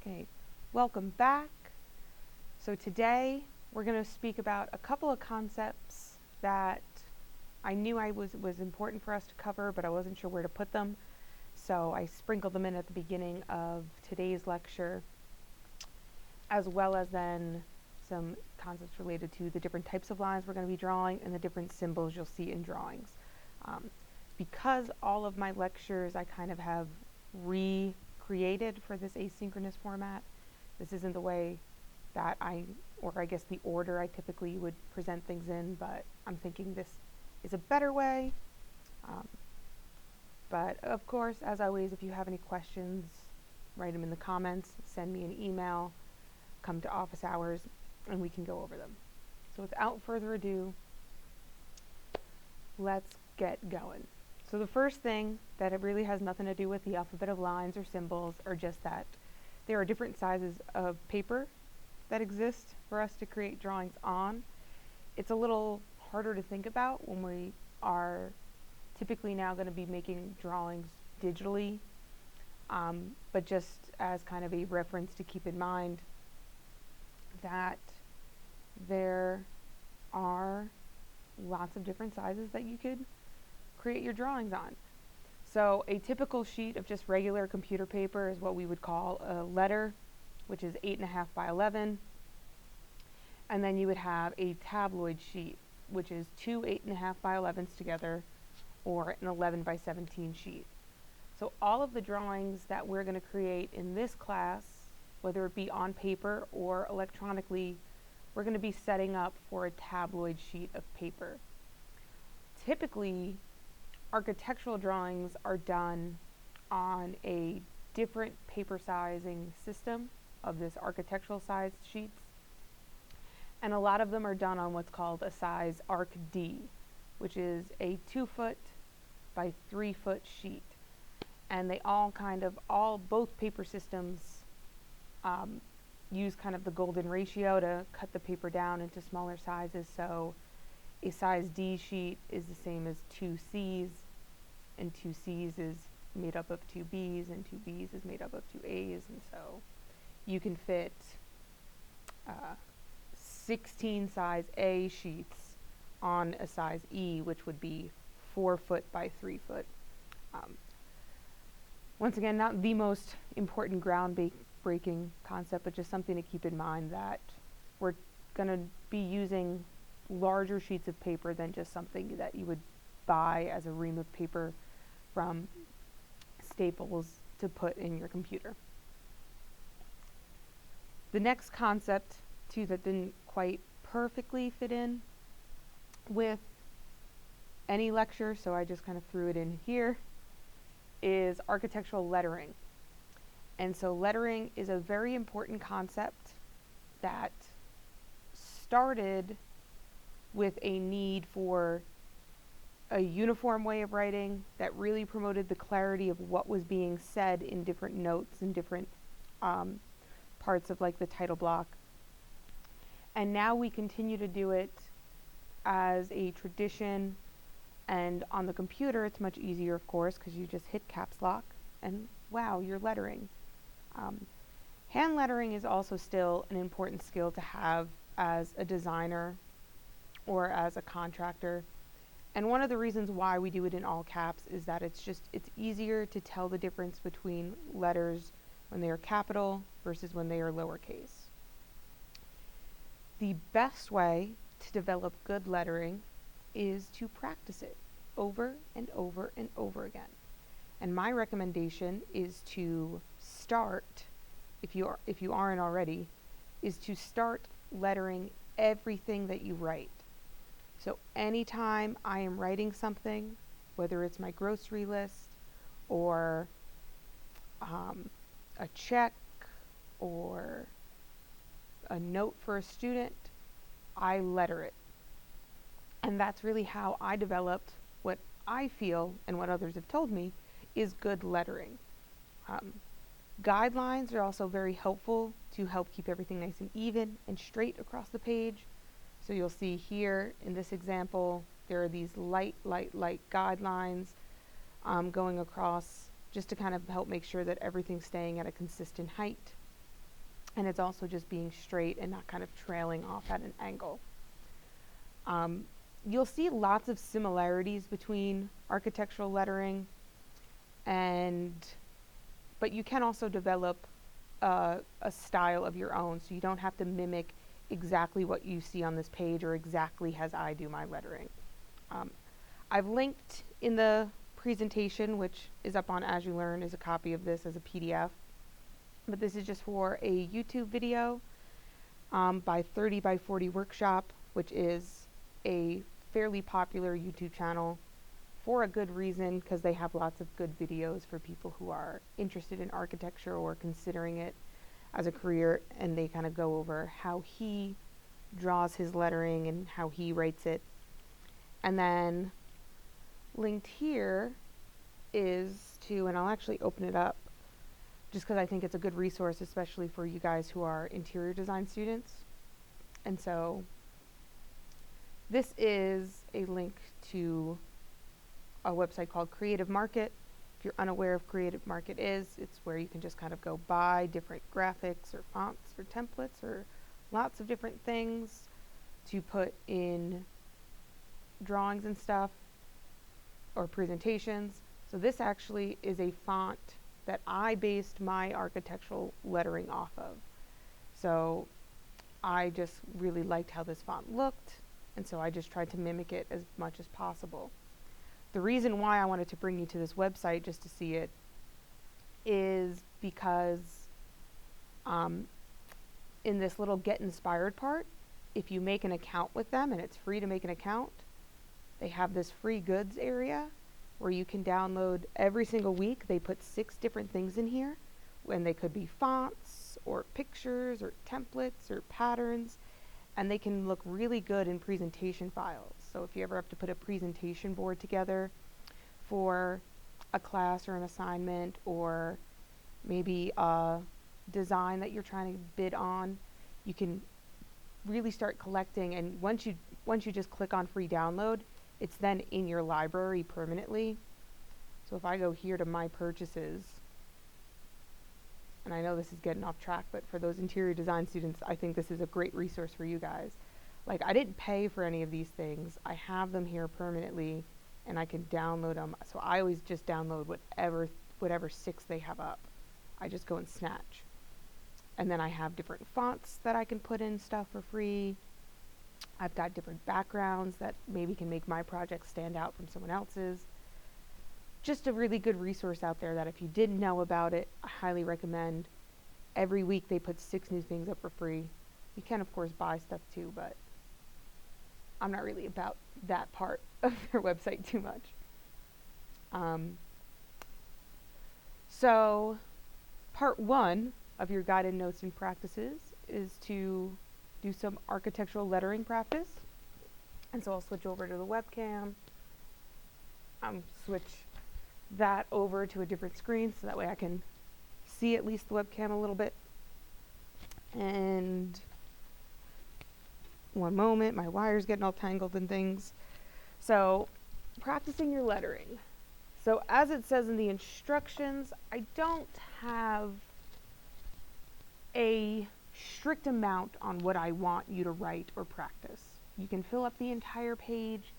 Okay, welcome back. So today we're going to speak about a couple of concepts that I knew was important for us to cover, but I wasn't sure where to put them. So I sprinkled them in at the beginning of today's lecture, as well as then some concepts related to the different types of lines we're going to be drawing and the different symbols you'll see in drawings. Because all of my lectures I kind of have recreated for this asynchronous format, this isn't the way that or I guess the order I typically would present things in, but I'm thinking this is a better way. But of course, as always, if you have any questions, write them in the comments, send me an email, come to office hours, and we can go over them. So without further ado, let's get going. So the first thing that it really has nothing to do with the alphabet of lines or symbols, are just that there are different sizes of paper that exist for us to create drawings on. It's a little harder to think about when we are typically now going to be making drawings digitally, but just as kind of a reference to keep in mind that there are lots of different sizes that you could create your drawings on. So a typical sheet of just regular computer paper is what we would call a letter, which is 8.5 by 11. And then you would have a tabloid sheet, which is two 8.5 by 11s together, or an 11 by 17 sheet. So all of the drawings that we're going to create in this class, whether it be on paper or electronically, we're going to be setting up for a tabloid sheet of paper. Typically, architectural drawings are done on a different paper sizing system of this architectural size sheets, and a lot of them are done on what's called a size Arc D, which is a 2-foot by 3-foot sheet. And they both paper systems use kind of the golden ratio to cut the paper down into smaller sizes. So a size D sheet is the same as 2 C's, and 2 C's is made up of 2 B's, and 2 B's is made up of 2 A's, and so you can fit 16 size A sheets on a size E, which would be 4-foot by 3-foot. Once again, not the most important groundbreaking concept, but just something to keep in mind that we're going to be using larger sheets of paper than just something that you would buy as a ream of paper from Staples to put in your computer. The next concept, too, that didn't quite perfectly fit in with any lecture, so I just kind of threw it in here, is architectural lettering. And so lettering is a very important concept that started with a need for a uniform way of writing that really promoted the clarity of what was being said in different notes and different parts of like the title block. And now we continue to do it as a tradition, and on the computer it's much easier, of course, because you just hit caps lock and wow, you're lettering. Hand lettering is also still an important skill to have as a designer or as a contractor. And one of the reasons why we do it in all caps is that it's easier to tell the difference between letters when they are capital versus when they are lowercase. The best way to develop good lettering is to practice it over and over and over again. And my recommendation is to start, if you aren't already, is to start lettering everything that you write. So anytime I am writing something, whether it's my grocery list or a check or a note for a student, I letter it. And that's really how I developed what I feel and what others have told me is good lettering. Guidelines are also very helpful to help keep everything nice and even and straight across the page. So you'll see here in this example, there are these light guidelines going across just to kind of help make sure that everything's staying at a consistent height. and it's also just being straight and not kind of trailing off at an angle. You'll see lots of similarities between architectural lettering but you can also develop a style of your own, so you don't have to mimic exactly what you see on this page or exactly as I do my lettering. I've linked in the presentation, which is up on As You Learn, is a copy of this as a PDF, but this is just for a YouTube video by 30 by 40 Workshop, which is a fairly popular YouTube channel for a good reason, because they have lots of good videos for people who are interested in architecture or considering it as a career, and they kind of go over how he draws his lettering and how he writes it. And then linked here is to, and I'll actually open it up just because I think it's a good resource, especially for you guys who are interior design students. And so this is a link to a website called Creative Market. If you're unaware of Creative Market it's where you can just kind of go buy different graphics or fonts or templates or lots of different things to put in drawings and stuff or presentations. So this actually is a font that I based my architectural lettering off of. So I just really liked how this font looked, and so I just tried to mimic it as much as possible. The reason why I wanted to bring you to this website just to see it is because in this little Get Inspired part, if you make an account with them, and it's free to make an account, they have this free goods area where you can download every single week. They put 6 different things in here, and they could be fonts or pictures or templates or patterns, and they can look really good in presentation files. So if you ever have to put a presentation board together for a class or an assignment, or maybe a design that you're trying to bid on, you can really start collecting, and once you just click on free download, it's then in your library permanently. So if I go here to my purchases, and I know this is getting off track, but for those interior design students, I think this is a great resource for you guys. Like, I didn't pay for any of these things. I have them here permanently, and I can download them. So I always just download whatever 6 they have up. I just go and snatch. And then I have different fonts that I can put in stuff for free. I've got different backgrounds that maybe can make my project stand out from someone else's. Just a really good resource out there that if you didn't know about it, I highly recommend. Every week they put 6 new things up for free. You can of course buy stuff too, but I'm not really about that part of their website too much. So part 1 of your guided notes and practices is to do some architectural lettering practice. And so I'll switch over to the webcam. Switch that over to a different screen so that way I can see at least the webcam a little bit. And one moment, my wire's getting all tangled and things. So practicing your lettering. So as it says in the instructions, I don't have a strict amount on what I want you to write or practice. You can fill up the entire page.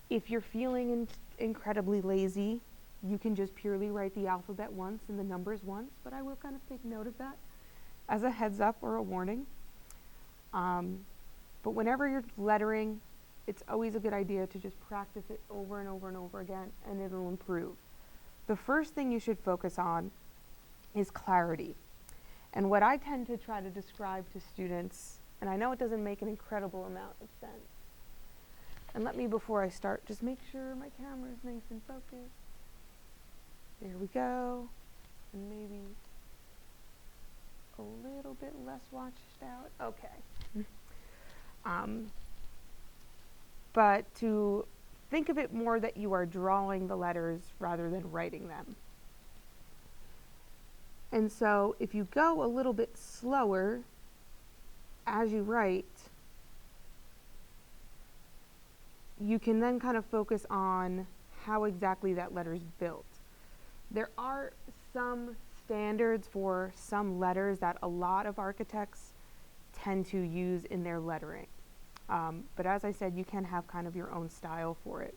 If you're feeling incredibly lazy, you can just purely write the alphabet once and the numbers once, but I will kind of take note of that as a heads up or a warning. But whenever you're lettering, it's always a good idea to just practice it over and over and over again, and it'll improve. The first thing you should focus on is clarity. And what I tend to try to describe to students, and I know it doesn't make an incredible amount of sense, and let me, before I start, just make sure my camera is nice and focused. There we go. And maybe a little bit less washed out. Okay. But to think of it more that you are drawing the letters rather than writing them. And so if you go a little bit slower as you write, you can then kind of focus on how exactly that letter is built. There are some standards for some letters that a lot of architects tend to use in their lettering. But as I said, you can have kind of your own style for it.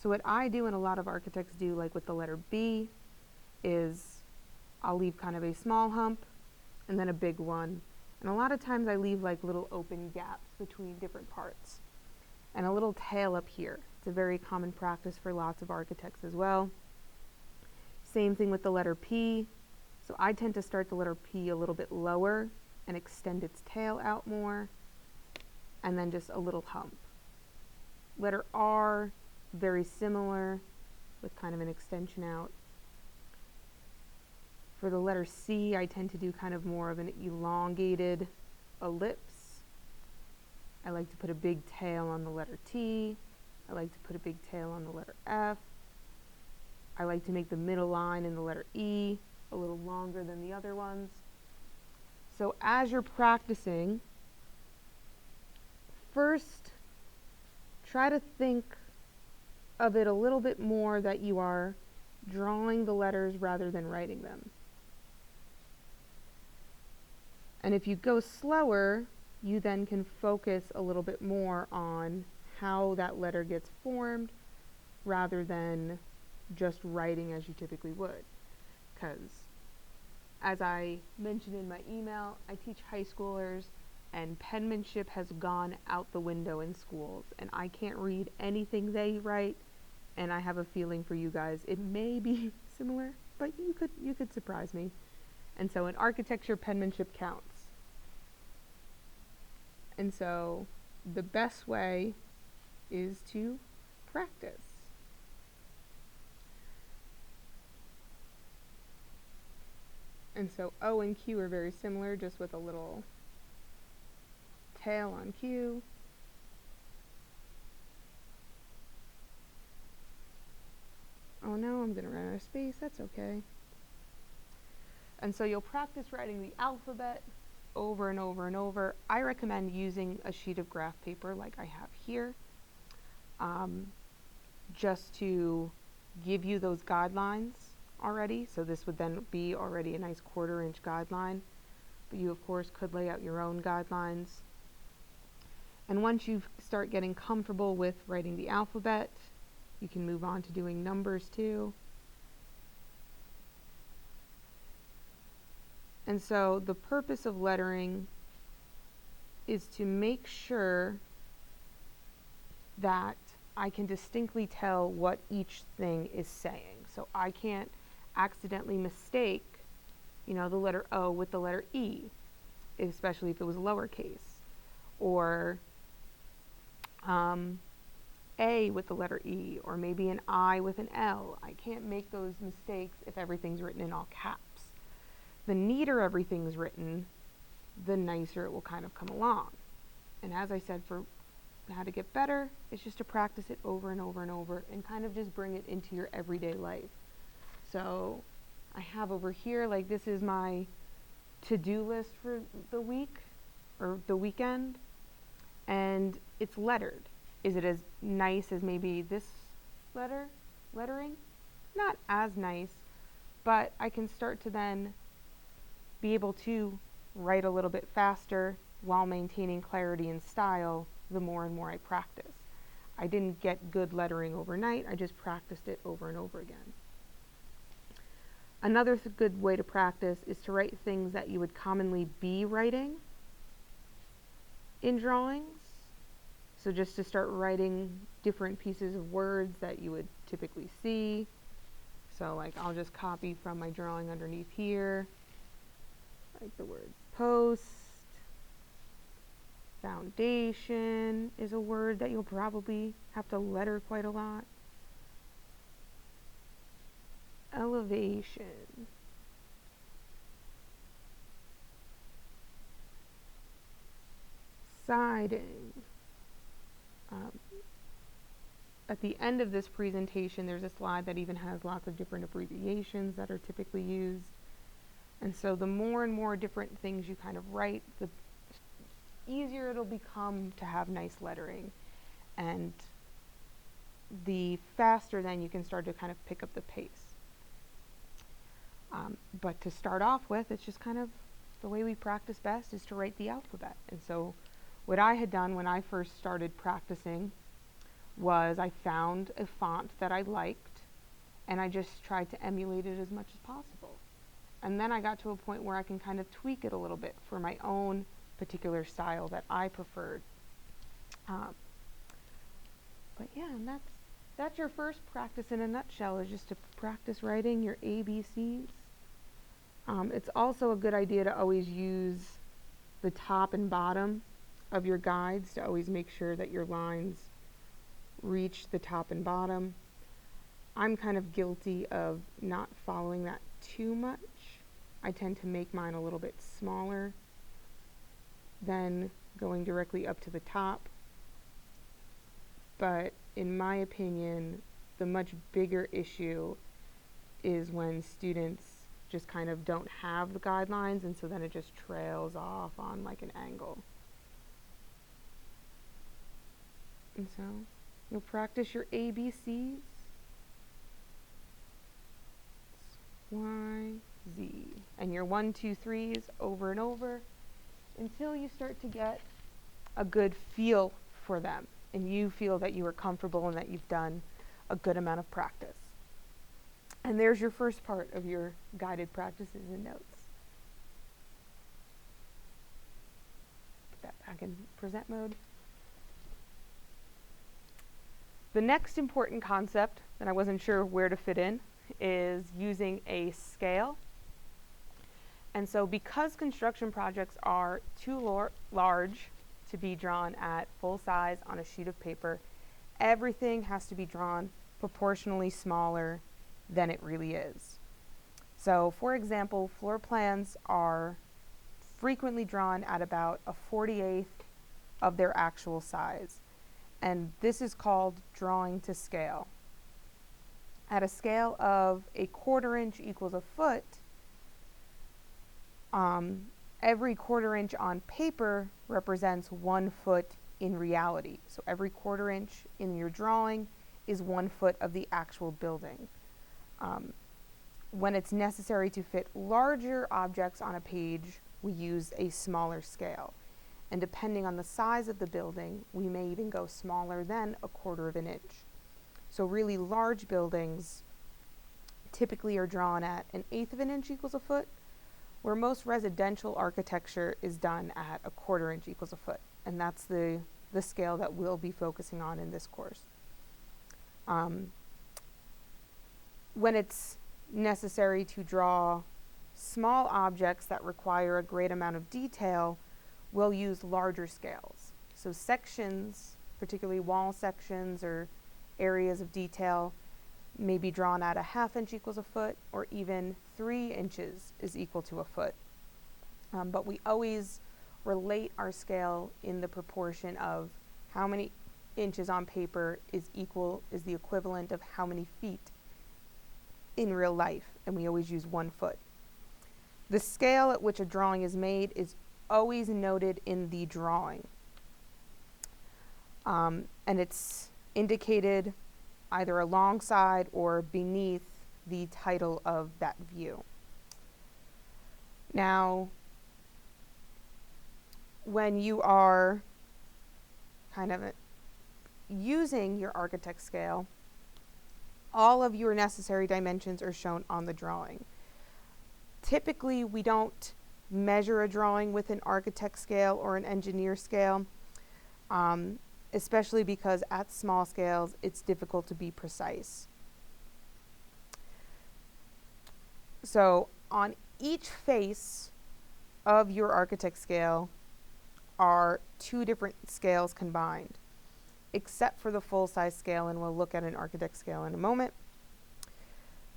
So what I do and a lot of architects do, like with the letter B, is I'll leave kind of a small hump and then a big one. And a lot of times I leave like little open gaps between different parts. And a little tail up here. It's a very common practice for lots of architects as well. Same thing with the letter P. So I tend to start the letter P a little bit lower and extend its tail out more, and then just a little hump. Letter R, very similar, with kind of an extension out. For the letter C, I tend to do kind of more of an elongated ellipse. I like to put a big tail on the letter T. I like to put a big tail on the letter F. I like to make the middle line in the letter E a little longer than the other ones. So as you're practicing, first try to think of it a little bit more that you are drawing the letters rather than writing them. And if you go slower, you then can focus a little bit more on how that letter gets formed rather than just writing as you typically would. Because as I mentioned in my email, I teach high schoolers and penmanship has gone out the window in schools, and I can't read anything they write, and I have a feeling for you guys it may be similar, but you could surprise me. And so in architecture, penmanship counts. And so the best way is to practice. And so O and Q are very similar, just with a little tail on Q. Oh no, I'm going to run out of space. That's okay. And so you'll practice writing the alphabet over and over and over. I recommend using a sheet of graph paper like I have here, just to give you those guidelines already. So this would then be already a nice 1/4 inch guideline, but you of course could lay out your own guidelines. And once you start getting comfortable with writing the alphabet, you can move on to doing numbers too. And so the purpose of lettering is to make sure that I can distinctly tell what each thing is saying. So I can't accidentally mistake, the letter O with the letter E, especially if it was lowercase, or A with the letter E, or maybe an I with an L. I can't make those mistakes if everything's written in all caps. The neater everything's written, the nicer it will kind of come along. And as I said, for how to get better, it's just to practice it over and over and over and kind of just bring it into your everyday life. So I have over here, like, this is my to-do list for the week or the weekend, and it's lettered. Is it as nice as maybe this lettering? Not as nice, but I can start to then be able to write a little bit faster while maintaining clarity and style the more and more I practice. I didn't get good lettering overnight, I just practiced it over and over again. Another good way to practice is to write things that you would commonly be writing in drawings. So just to start writing different pieces of words that you would typically see. So like I'll just copy from my drawing underneath here, like the word post. Foundation is a word that you'll probably have to letter quite a lot. Elevation. Siding. At the end of this presentation, there's a slide that even has lots of different abbreviations that are typically used. And so the more and more different things you kind of write, the easier it'll become to have nice lettering. And the faster then you can start to kind of pick up the pace. But to start off with, it's just kind of the way we practice best is to write the alphabet. And so what I had done when I first started practicing was I found a font that I liked, and I just tried to emulate it as much as possible. And then I got to a point where I can kind of tweak it a little bit for my own particular style that I preferred. But yeah, and that's your first practice in a nutshell, is just to practice writing your ABCs. It's also a good idea to always use the top and bottom of your guides to always make sure that your lines reach the top and bottom. I'm kind of guilty of not following that too much. I tend to make mine a little bit smaller than going directly up to the top. But in my opinion, the much bigger issue is when students just kind of don't have the guidelines, and so then it just trails off on like an angle. And so you'll practice your ABCs. Y, Z. And your 1, 2, 3s over and over until you start to get a good feel for them and you feel that you are comfortable and that you've done a good amount of practice. And there's your first part of your guided practices and notes. Put that back in present mode. The next important concept that I wasn't sure where to fit in is using a scale. And so because construction projects are too large to be drawn at full size on a sheet of paper, everything has to be drawn proportionally smaller than it really is. So for example, floor plans are frequently drawn at about a 48th of their actual size. And this is called drawing to scale. At a scale of a 1/4 inch equals a foot, every 1/4 inch on paper represents 1 foot in reality. So every 1/4 inch in your drawing is 1 foot of the actual building. When it's necessary to fit larger objects on a page, we use a smaller scale. And depending on the size of the building, we may even go smaller than a 1/4 of an inch. So really large buildings typically are drawn at an 1/8 of an inch equals a foot, where most residential architecture is done at a 1/4 inch equals a foot. And that's the scale that we'll be focusing on in this course. When it's necessary to draw small objects that require a great amount of detail, we'll use larger scales. So sections, particularly wall sections or areas of detail, may be drawn at a 1/2 inch equals a foot, or even 3 inches is equal to a foot. But we always relate our scale in the proportion of how many inches on paper is the equivalent of how many feet in real life, and we always use 1 foot. The scale at which a drawing is made is always noted in the drawing. And it's indicated either alongside or beneath the title of that view. Now, when you are kind of using your architect scale, all of your necessary dimensions are shown on the drawing. Typically, we don't measure a drawing with an architect scale or an engineer scale, especially because at small scales, it's difficult to be precise. So on each face of your architect scale are 2 different scales combined, except for the full-size scale, and we'll look at an architect scale in a moment.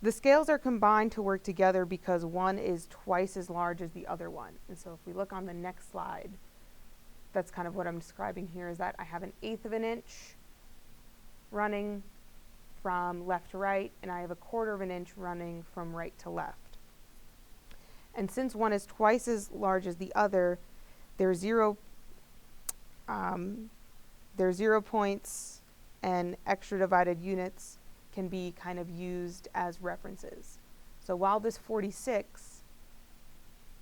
The scales are combined to work together because one is twice as large as the other one. And so if we look on the next slide, that's kind of what I'm describing here, is that I have an 1/8 of an inch running from left to right, and I have a 1/4 of an inch running from right to left. And since one is twice as large as the other, their 0 points and extra divided units can be kind of used as references. So while this 46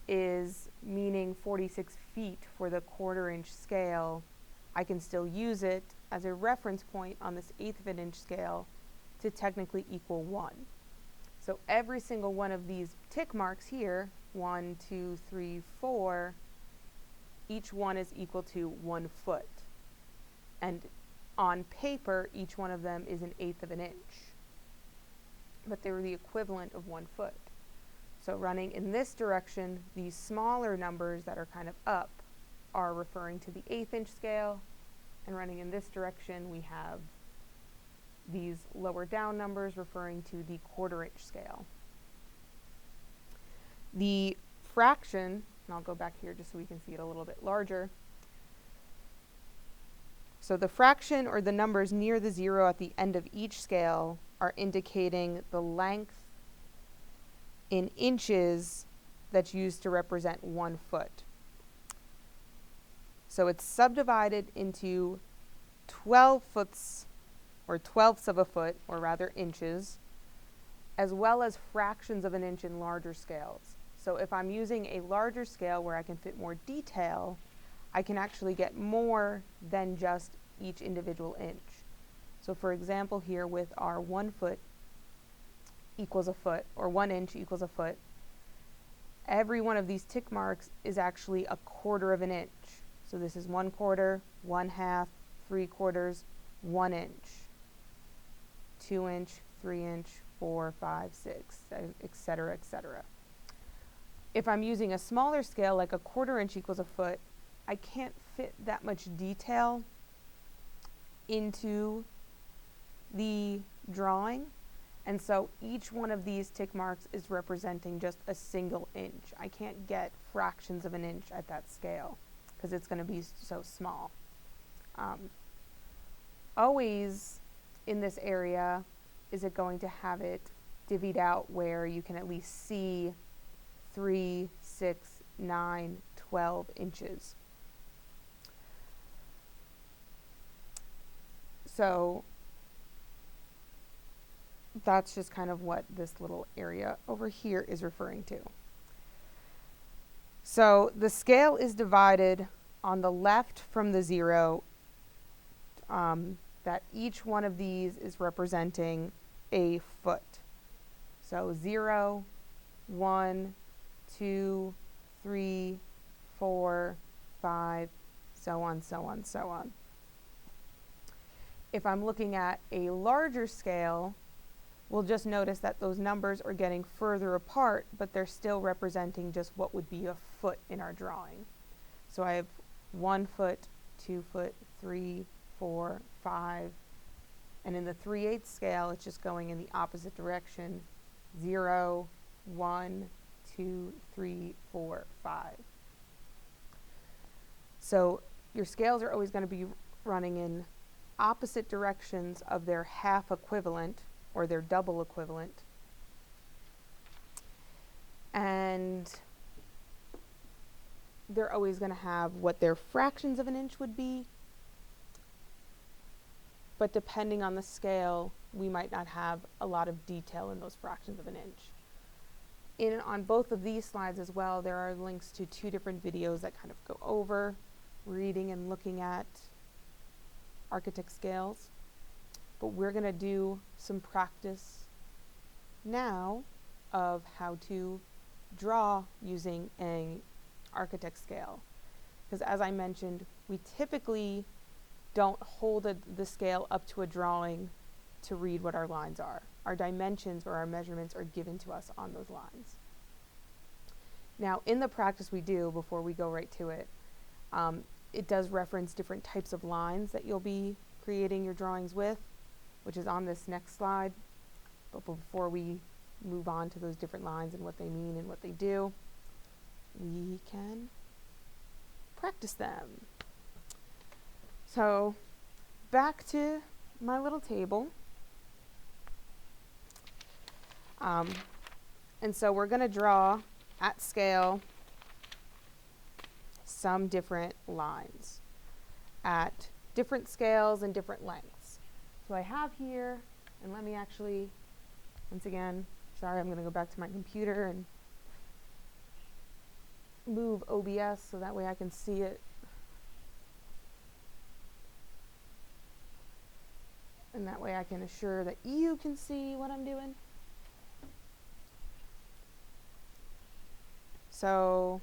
is meaning 46 feet for the 1/4 inch scale, I can still use it as a reference point on this 1/8 of an inch scale to technically equal 1. So every single one of these tick marks here, 1, 2, 3, 4, each one is equal to 1 foot. And on paper, each one of them is 1/8 of an inch. But they're the equivalent of 1 foot. So running in this direction, these smaller numbers that are kind of up are referring to the 1/8 inch scale. And running in this direction, we have these lower down numbers referring to the 1/4 inch scale. The fraction, and I'll go back here just so we can see it a little bit larger. So the fraction, or the numbers near the 0 at the end of each scale, are indicating the length in inches that's used to represent 1 foot. So it's subdivided into 12 foots, or 12ths of a foot, or rather inches, as well as fractions of an inch in larger scales. So if I'm using a larger scale where I can fit more detail, I can actually get more than just each individual inch. So for example, here with our 1 foot equals a foot, or 1 inch equals a foot, every one of these tick marks is actually a 1/4 of an inch. So this is 1/4, 1/2, 3/4, 1 inch, 2 inch, 3 inch, 4, 5, 6, etc., etc. If I'm using a smaller scale, like a 1/4 inch equals a foot, I can't fit that much detail into the drawing. And so each one of these tick marks is representing just a single inch. I can't get fractions of an inch at that scale because it's going to be so small. Always in this area, is it going to have it divvied out where you can at least see 3, 6, 9, 12 inches. So that's just kind of what this little area over here is referring to. So the scale is divided on the left from the 0, that each one of these is representing a foot. So 0, 1, 2, 3, 4, 5, so on, so on, so on. If I'm looking at a larger scale, we'll just notice that those numbers are getting further apart, but they're still representing just what would be a foot in our drawing. So I have 1 foot, 2 foot, 3, 4, 5, and in the 3/8 scale, it's just going in the opposite direction, 0, 1, 2, 3, 4, 5. So your scales are always going to be running in opposite directions of their half equivalent, or their double equivalent. And they're always going to have what their fractions of an inch would be. But depending on the scale, we might not have a lot of detail in those fractions of an inch. On both of these slides as well, there are links to 2 different videos that kind of go over reading and looking at architect scales. But we're going to do some practice now of how to draw using an architect scale. Because as I mentioned, we typically don't hold the scale up to a drawing to read what our lines are. Our dimensions or our measurements are given to us on those lines. Now, in the practice we do, before we go right to it, it does reference different types of lines that you'll be creating your drawings with, which is on this next slide. But before we move on to those different lines and what they mean and what they do, we can practice them. So back to my little table. And so we're going to draw at scale some different lines at different scales and different lengths. So I have here, and let me actually, once again, sorry, I'm going to go back to my computer and move OBS so that way I can see it. And that way I can assure that you can see what I'm doing. So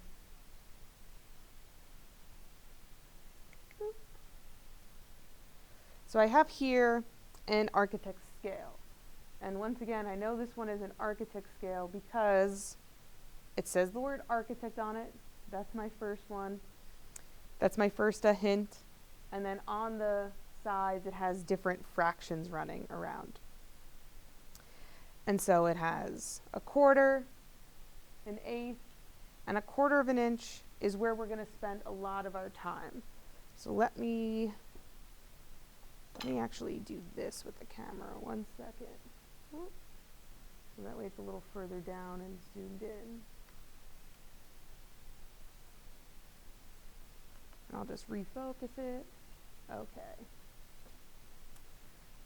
I have here an architect scale. And once again, I know this one is an architect scale because it says the word architect on it. That's my first one. That's my first hint. And then on the sides, it has different fractions running around. And so it has a quarter, an eighth, and a quarter of an inch is where we're going to spend a lot of our time. So let me actually do this with the camera. 1 second. So that way it's a little further down and zoomed in. And I'll just refocus it. Okay.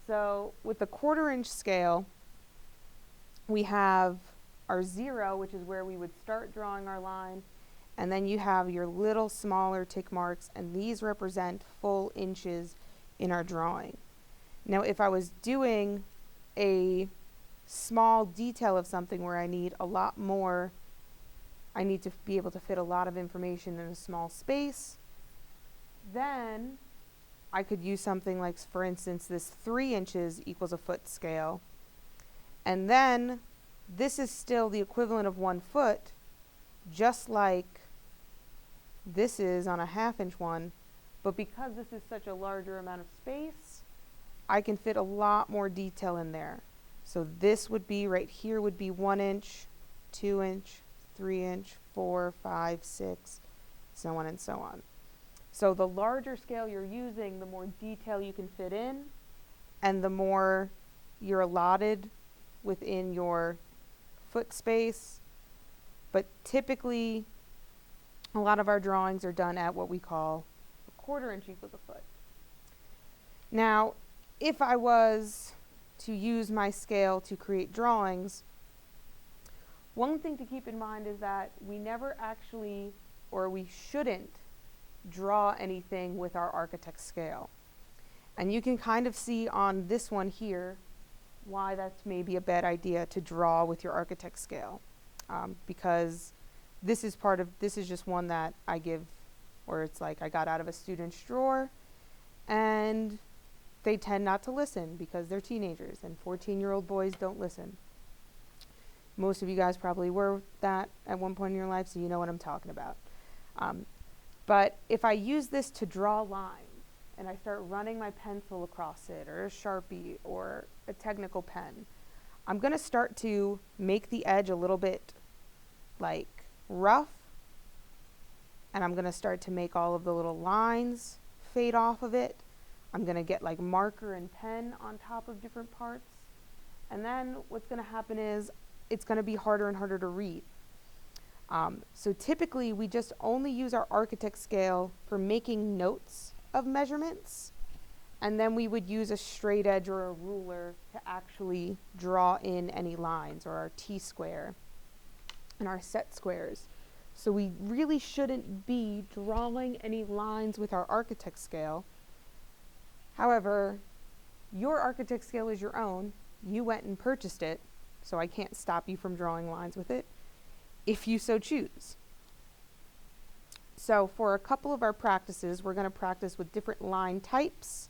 So with the 1/4 inch scale, we have our 0, which is where we would start drawing our line, and then you have your little smaller tick marks, and these represent full inches in our drawing. Now if I was doing a small detail of something where I need a lot more, I need to be able to fit a lot of information in a small space, then I could use something like, for instance, this 3 inches equals a foot scale. And then this is still the equivalent of 1 foot, just like this is on a 1/2 inch one. But because this is such a larger amount of space, I can fit a lot more detail in there. So this would be, right here would be 1 inch, 2 inch, 3 inch, 4, 5, 6, so on and so on. So the larger scale you're using, the more detail you can fit in, and the more you're allotted within your foot space. But typically, a lot of our drawings are done at what we call a 1/4 inch equals a foot. Now, if I was to use my scale to create drawings, one thing to keep in mind is that we never actually, or we shouldn't, draw anything with our architect scale. And you can kind of see on this one here why that's maybe a bad idea to draw with your architect scale, because this is just one that I give, or it's like I got out of a student's drawer, and they tend not to listen because they're teenagers, and 14-year-old boys don't listen. Most of you guys probably were that at one point in your life, so you know what I'm talking about. But if I use this to draw lines and I start running my pencil across it, or a Sharpie, or a technical pen, I'm going to start to make the edge a little bit like rough, and I'm going to start to make all of the little lines fade off of it. I'm going to get like marker and pen on top of different parts, and then what's going to happen is it's going to be harder and harder to read. So typically we just only use our architect scale for making notes of measurements, and then we would use a straight edge or a ruler to actually draw in any lines, or our T-square and our set squares. So we really shouldn't be drawing any lines with our architect scale. However, your architect scale is your own. You went and purchased it, so I can't stop you from drawing lines with it, if you so choose. So for a couple of our practices, we're going to practice with different line types,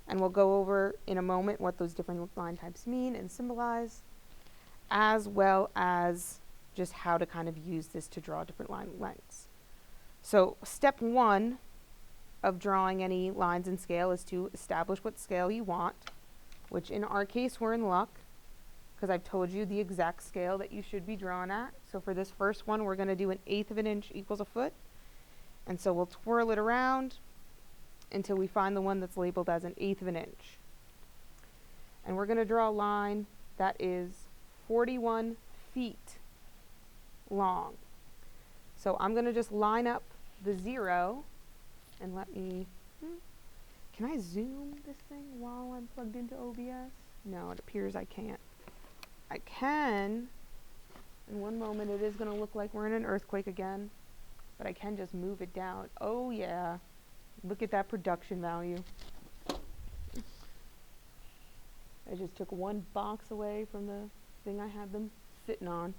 and we'll go over in a moment what those different line types mean and symbolize, as well as just how to kind of use this to draw different line lengths. So step 1 of drawing any lines in scale is to establish what scale you want, which in our case we're in luck, because I've told you the exact scale that you should be drawn at. So for this first one, we're going to do 1/8 of an inch equals a foot. And so we'll twirl it around until we find the one that's labeled as 1/8 of an inch. And we're going to draw a line that is 41 feet long. So I'm going to just line up the 0, and let me, can I zoom this thing while I'm plugged into OBS? No, it appears I can't. I can, in one moment it is going to look like we're in an earthquake again, but I can just move it down. Oh yeah, look at that production value. I just took one box away from the thing I had them sitting on.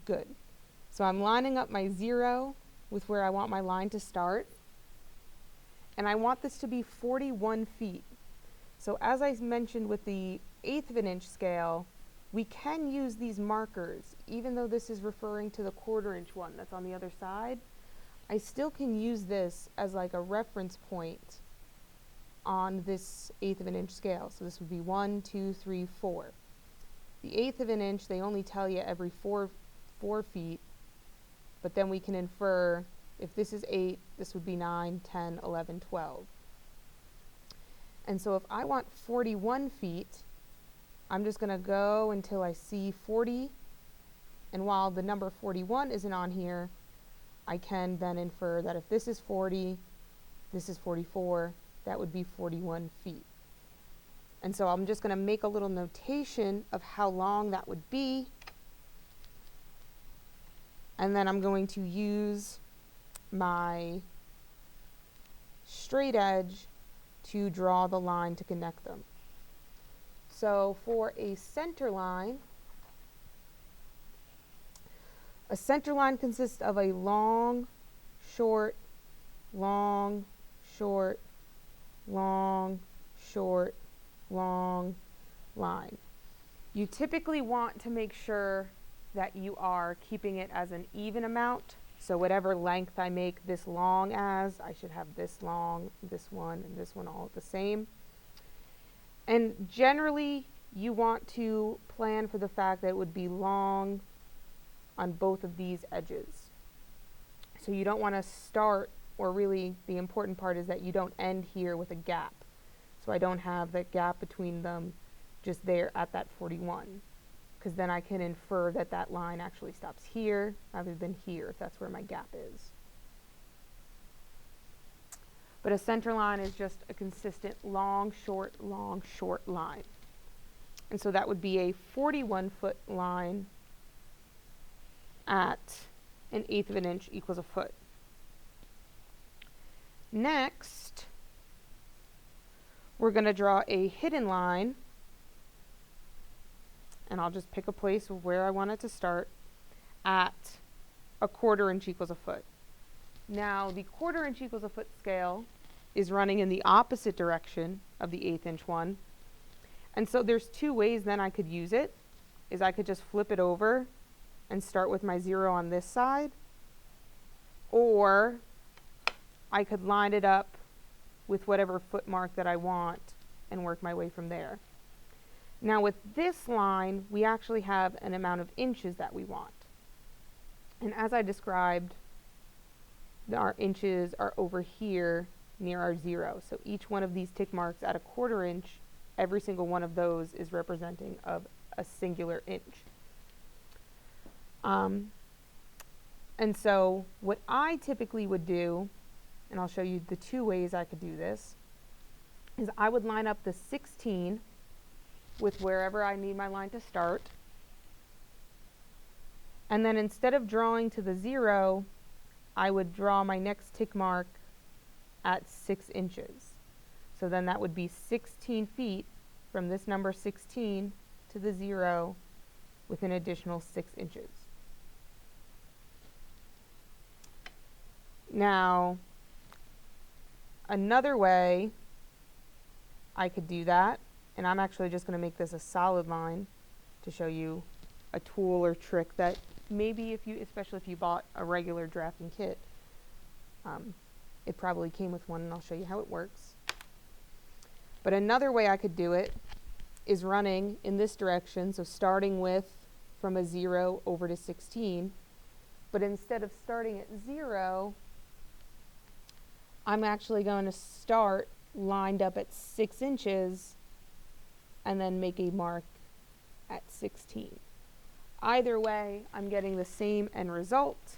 Good. So I'm lining up my 0 with where I want my line to start. And I want this to be 41 feet. So as I mentioned with the 1/8 of an inch scale, we can use these markers. Even though this is referring to the 1/4 inch one that's on the other side, I still can use this as like a reference point on this 1/8 of an inch scale. So this would be 1, 2, 3, 4. The 1/8 of an inch, they only tell you every 4 feet, but then we can infer if this is 8, this would be 9, 10, 11, 12. And so if I want 41 feet, I'm just going to go until I see 40. And while the number 41 isn't on here, I can then infer that if this is 40, this is 44, that would be 41 feet. And so I'm just going to make a little notation of how long that would be. And then I'm going to use my straight edge to draw the line to connect them. So for a center line consists of a long, short, long, short, long, short, long line. You typically want to make sure that you are keeping it as an even amount. So whatever length I make this long as, I should have this long, this one, and this one all the same. And generally, you want to plan for the fact that it would be long on both of these edges. So you don't want to start, or really the important part is that you don't end here with a gap. So I don't have that gap between them just there at that 41. Because then I can infer that that line actually stops here rather than here, if that's where my gap is. But a center line is just a consistent long, short line. And so that would be a 41-foot line at an 1/8 of an inch equals a foot. Next, we're going to draw a hidden line. And I'll just pick a place where I want it to start at a 1/4 inch equals a foot. Now the 1/4 inch equals a foot scale is running in the opposite direction of the 1/8 inch one. And so there's two ways then I could use it. Is I could just flip it over and start with my 0 on this side, or I could line it up with whatever foot mark that I want and work my way from there. Now with this line, we actually have an amount of inches that we want. And as I described, our inches are over here near our 0. So each one of these tick marks at a 1/4 inch, every single one of those is representing of a singular inch. And so what I typically would do, and I'll show you the two ways I could do this, is I would line up the 16 with wherever I need my line to start. And then instead of drawing to the 0, I would draw my next tick mark at 6 inches. So then that would be 16 feet from this number 16 to the 0 with an additional 6 inches. Now, another way I could do that, and I'm actually just going to make this a solid line to show you a tool or trick that maybe especially if you bought a regular drafting kit, it probably came with one, and I'll show you how it works. But another way I could do it is running in this direction, so starting with from a 0 over to 16, but instead of starting at 0, I'm actually going to start lined up at 6 inches and then make a mark at 16. Either way, I'm getting the same end result,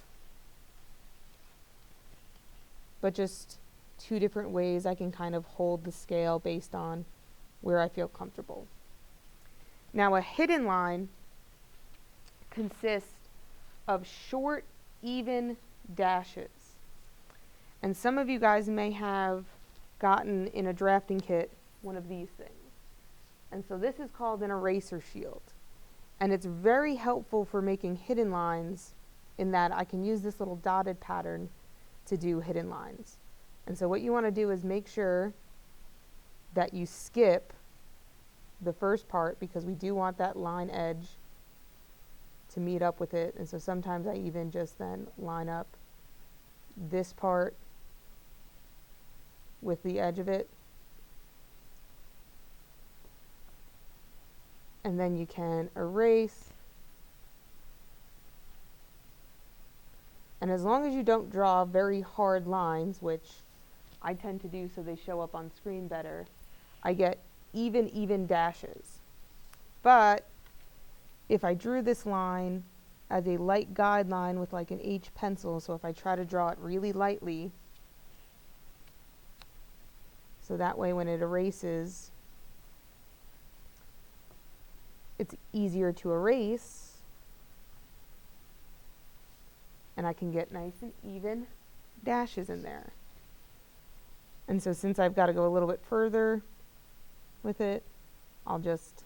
but just two different ways I can kind of hold the scale based on where I feel comfortable. Now a hidden line consists of short, even dashes. And some of you guys may have gotten in a drafting kit one of these things. And so this is called an eraser shield. And it's very helpful for making hidden lines in that I can use this little dotted pattern to do hidden lines. And so what you want to do is make sure that you skip the first part, because we do want that line edge to meet up with it. And so sometimes I even just then line up this part with the edge of it. And then you can erase. And as long as you don't draw very hard lines, which I tend to do so they show up on screen better, I get even dashes. But if I drew this line as a light guideline with like an H pencil, so if I try to draw it really lightly, so that way when it erases, it's easier to erase, and I can get nice and even dashes in there. And so since I've got to go a little bit further with it, I'll just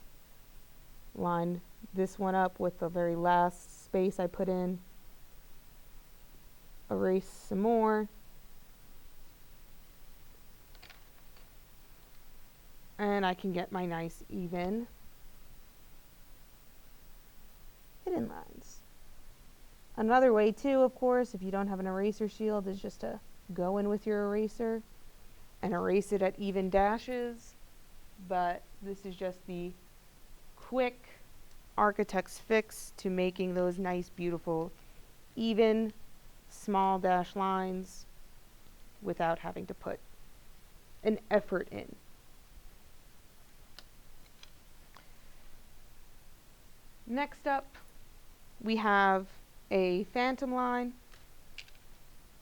line this one up with the very last space I put in, erase some more, and I can get my nice even hidden lines. Another way too, of course, if you don't have an eraser shield, is just to go in with your eraser and erase it at even dashes. But this is just the quick architect's fix to making those nice, beautiful, even, small dash lines without having to put an effort in. Next up, we have a phantom line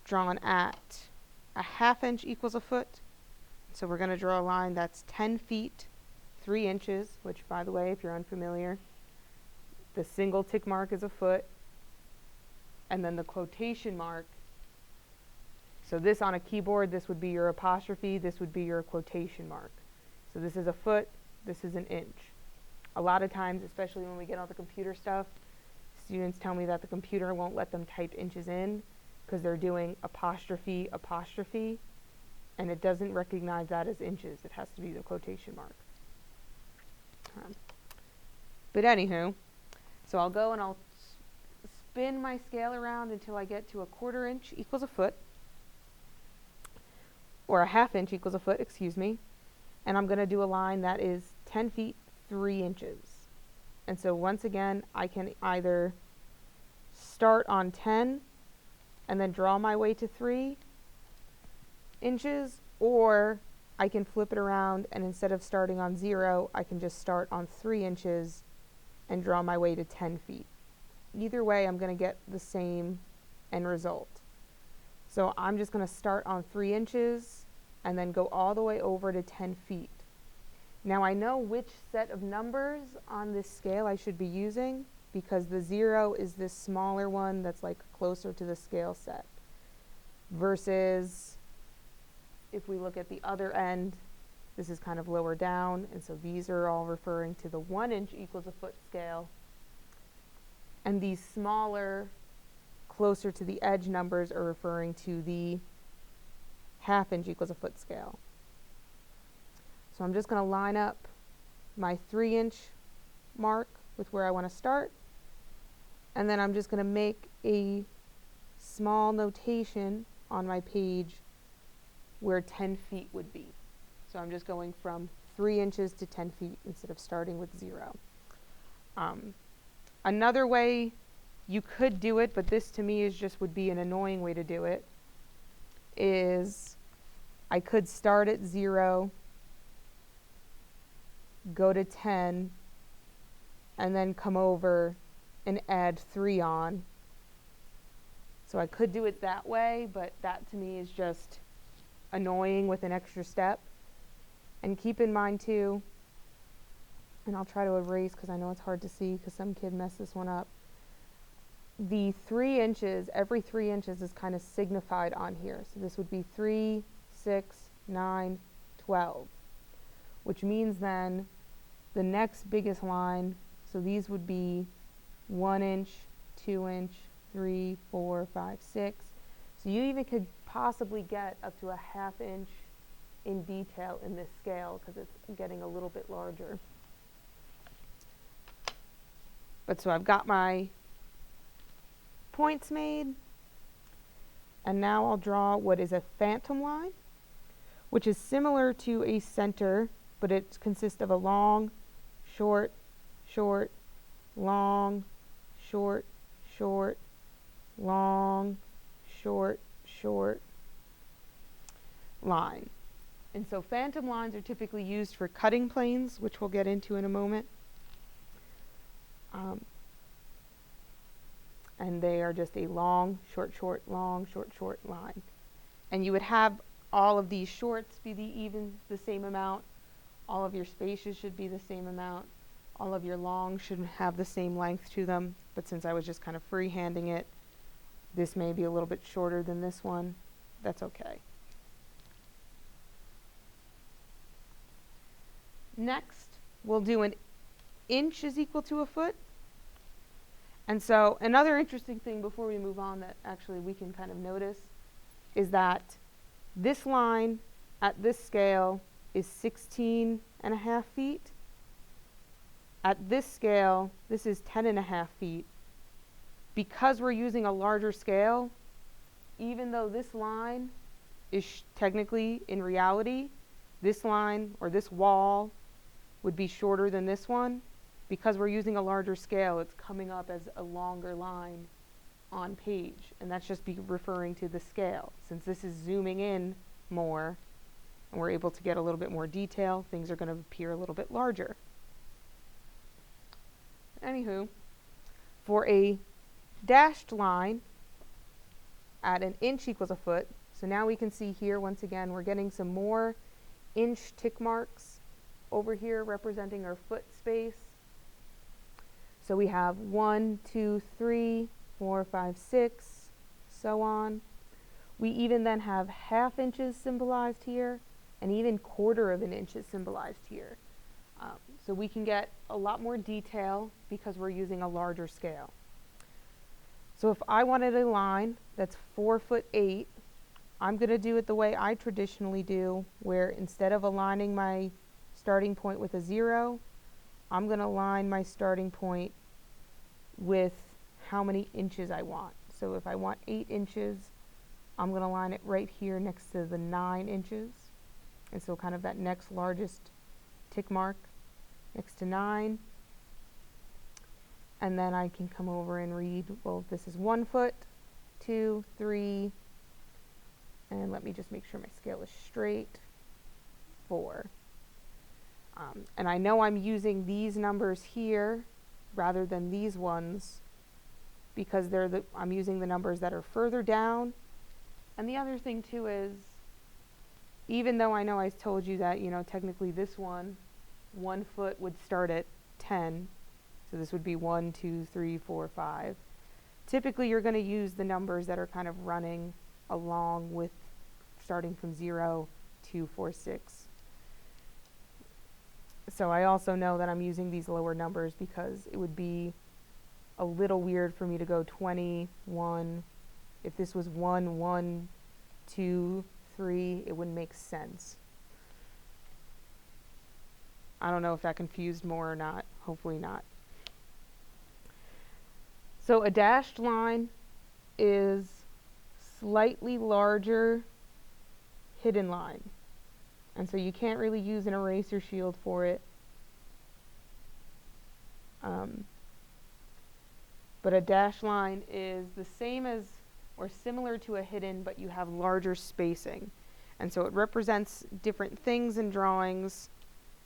drawn at a 1/2 inch equals a foot. So we're going to draw a line that's 10 feet, 3 inches, which, by the way, if you're unfamiliar, the single tick mark is a foot, and then the quotation mark. So this on a keyboard, this would be your apostrophe, this would be your quotation mark. So this is a foot, this is an inch. A lot of times, especially when we get all the computer stuff, students tell me that the computer won't let them type inches in because they're doing apostrophe, apostrophe, and it doesn't recognize that as inches. It has to be the quotation mark. But anywho, so I'll go and I'll spin my scale around until I get to a 1/4 inch equals a foot, or a 1/2 inch equals a foot, excuse me, and I'm going to do a line that is 10 feet, 3 inches. And so once again, I can either start on 10 and then draw my way to 3 inches, or I can flip it around and instead of starting on 0, I can just start on 3 inches and draw my way to 10 feet. Either way, I'm going to get the same end result. So I'm just going to start on 3 inches and then go all the way over to 10 feet. Now I know which set of numbers on this scale I should be using, because the 0 is this smaller one that's like closer to the scale set, versus if we look at the other end, this is kind of lower down, and so these are all referring to the 1 inch equals a foot scale, and these smaller, closer to the edge numbers are referring to the 1/2 inch equals a foot scale. So I'm just going to line up my 3 inch mark with where I want to start, and then I'm just going to make a small notation on my page where 10 feet would be. So I'm just going from 3 inches to 10 feet instead of starting with 0. Another way you could do it, but this to me would be an annoying way to do it, is I could start at 0, go to 10, and then come over and add 3 on. So I could do it that way, but that to me is just annoying with an extra step. And keep in mind too, and I'll try to erase because I know it's hard to see because some kid messed this one up. The 3 inches, every 3 inches is kind of signified on here. So this would be 3, 6, 9, 12, which means then the next biggest line, so these would be 1 inch, 2 inch, 3, 4, 5, 6. So you even could possibly get up to a 1/2 inch in detail in this scale because it's getting a little bit larger. But so I've got my points made, and now I'll draw what is a phantom line, which is similar to a center, but it consists of a long, short, short, long, short, short, long, short, short line. And so phantom lines are typically used for cutting planes, which we'll get into in a moment. And they are just a long, short, short, long, short, short line. And you would have all of these shorts be the same amount. All of your spaces should be the same amount. All of your longs should have the same length to them. But since I was just kind of freehanding it, this may be a little bit shorter than this one. That's okay. Next, we'll do an inch is equal to a foot. And so another interesting thing before we move on that actually we can kind of notice is that this line at this scale is 16.5 feet. At this scale, this is 10.5 feet. Because we're using a larger scale, even though this line is technically, in reality, this line or this wall would be shorter than this one, because we're using a larger scale, it's coming up as a longer line on page. And that's just referring to the scale. Since this is zooming in more, and we're able to get a little bit more detail, things are going to appear a little bit larger. Anywho, for a dashed line at an inch equals a foot, so now we can see here, once again, we're getting some more inch tick marks over here representing our foot space. So we have 1, 2, 3, 4, 5, 6, so on. We even then have 1/2 inches symbolized here, and even 1/4 of an inch is symbolized here. So we can get a lot more detail because we're using a larger scale. So if I wanted a line that's 4'8", I'm going to do it the way I traditionally do, where instead of aligning my starting point with a 0, I'm going to align my starting point with how many inches I want. So if I want 8 inches, I'm going to line it right here next to the 9 inches. And so kind of that next largest tick mark next to 9. And then I can come over and read, well, this is 1 foot, 2, 3, and let me just make sure my scale is straight, 4. And I know I'm using these numbers here rather than these ones because I'm using the numbers that are further down. And the other thing too is, even though I know I told you that, technically this 1 foot would start at 10. So this would be 1, 2, 3, 4, 5. Typically you're going to use the numbers that are kind of running along with starting from 0, 2, 4, 6. So I also know that I'm using these lower numbers because it would be a little weird for me to go 21. If this was 1, 1, 2, 3, it wouldn't make sense. I don't know if that confused more or not. Hopefully not. So a dashed line is slightly larger hidden line. And so you can't really use an eraser shield for it. But a dashed line is the same as or similar to a hidden, but you have larger spacing. And so it represents different things in drawings,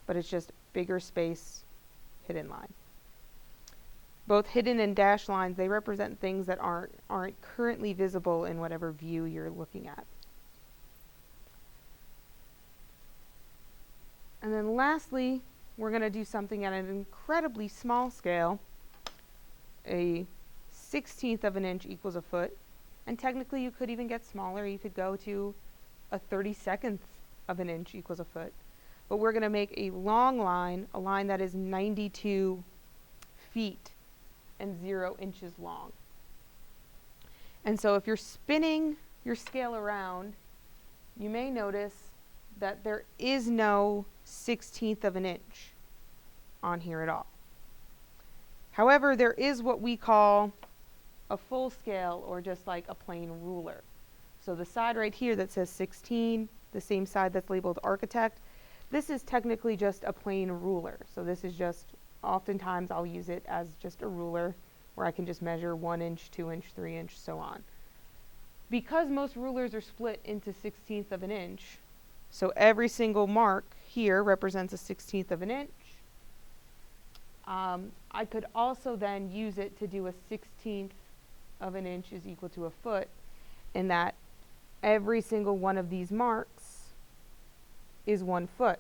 but it's just bigger space, hidden line. Both hidden and dashed lines, they represent things that aren't currently visible in whatever view you're looking at. And then lastly, we're going to do something at an incredibly small scale. A 1/16 of an inch equals a foot. And technically you could even get smaller. You could go to a 32nd of an inch equals a foot. But we're going to make a long line, a line that is 92 feet and 0 inches long. And so if you're spinning your scale around, you may notice that there is no 1/16 of an inch on here at all. However, there is what we call a full scale, or just like a plain ruler. So the side right here that says 16, the same side that's labeled architect, this is technically just a plain ruler. So this is just, oftentimes I'll use it as just a ruler where I can just measure 1 inch, 2 inch, 3 inch, so on. Because most rulers are split into 1/16 of an inch, so every single mark here represents a 1/16 of an inch. I could also then use it to do a 1/16 of an inch is equal to a foot, in that every single one of these marks is 1 foot.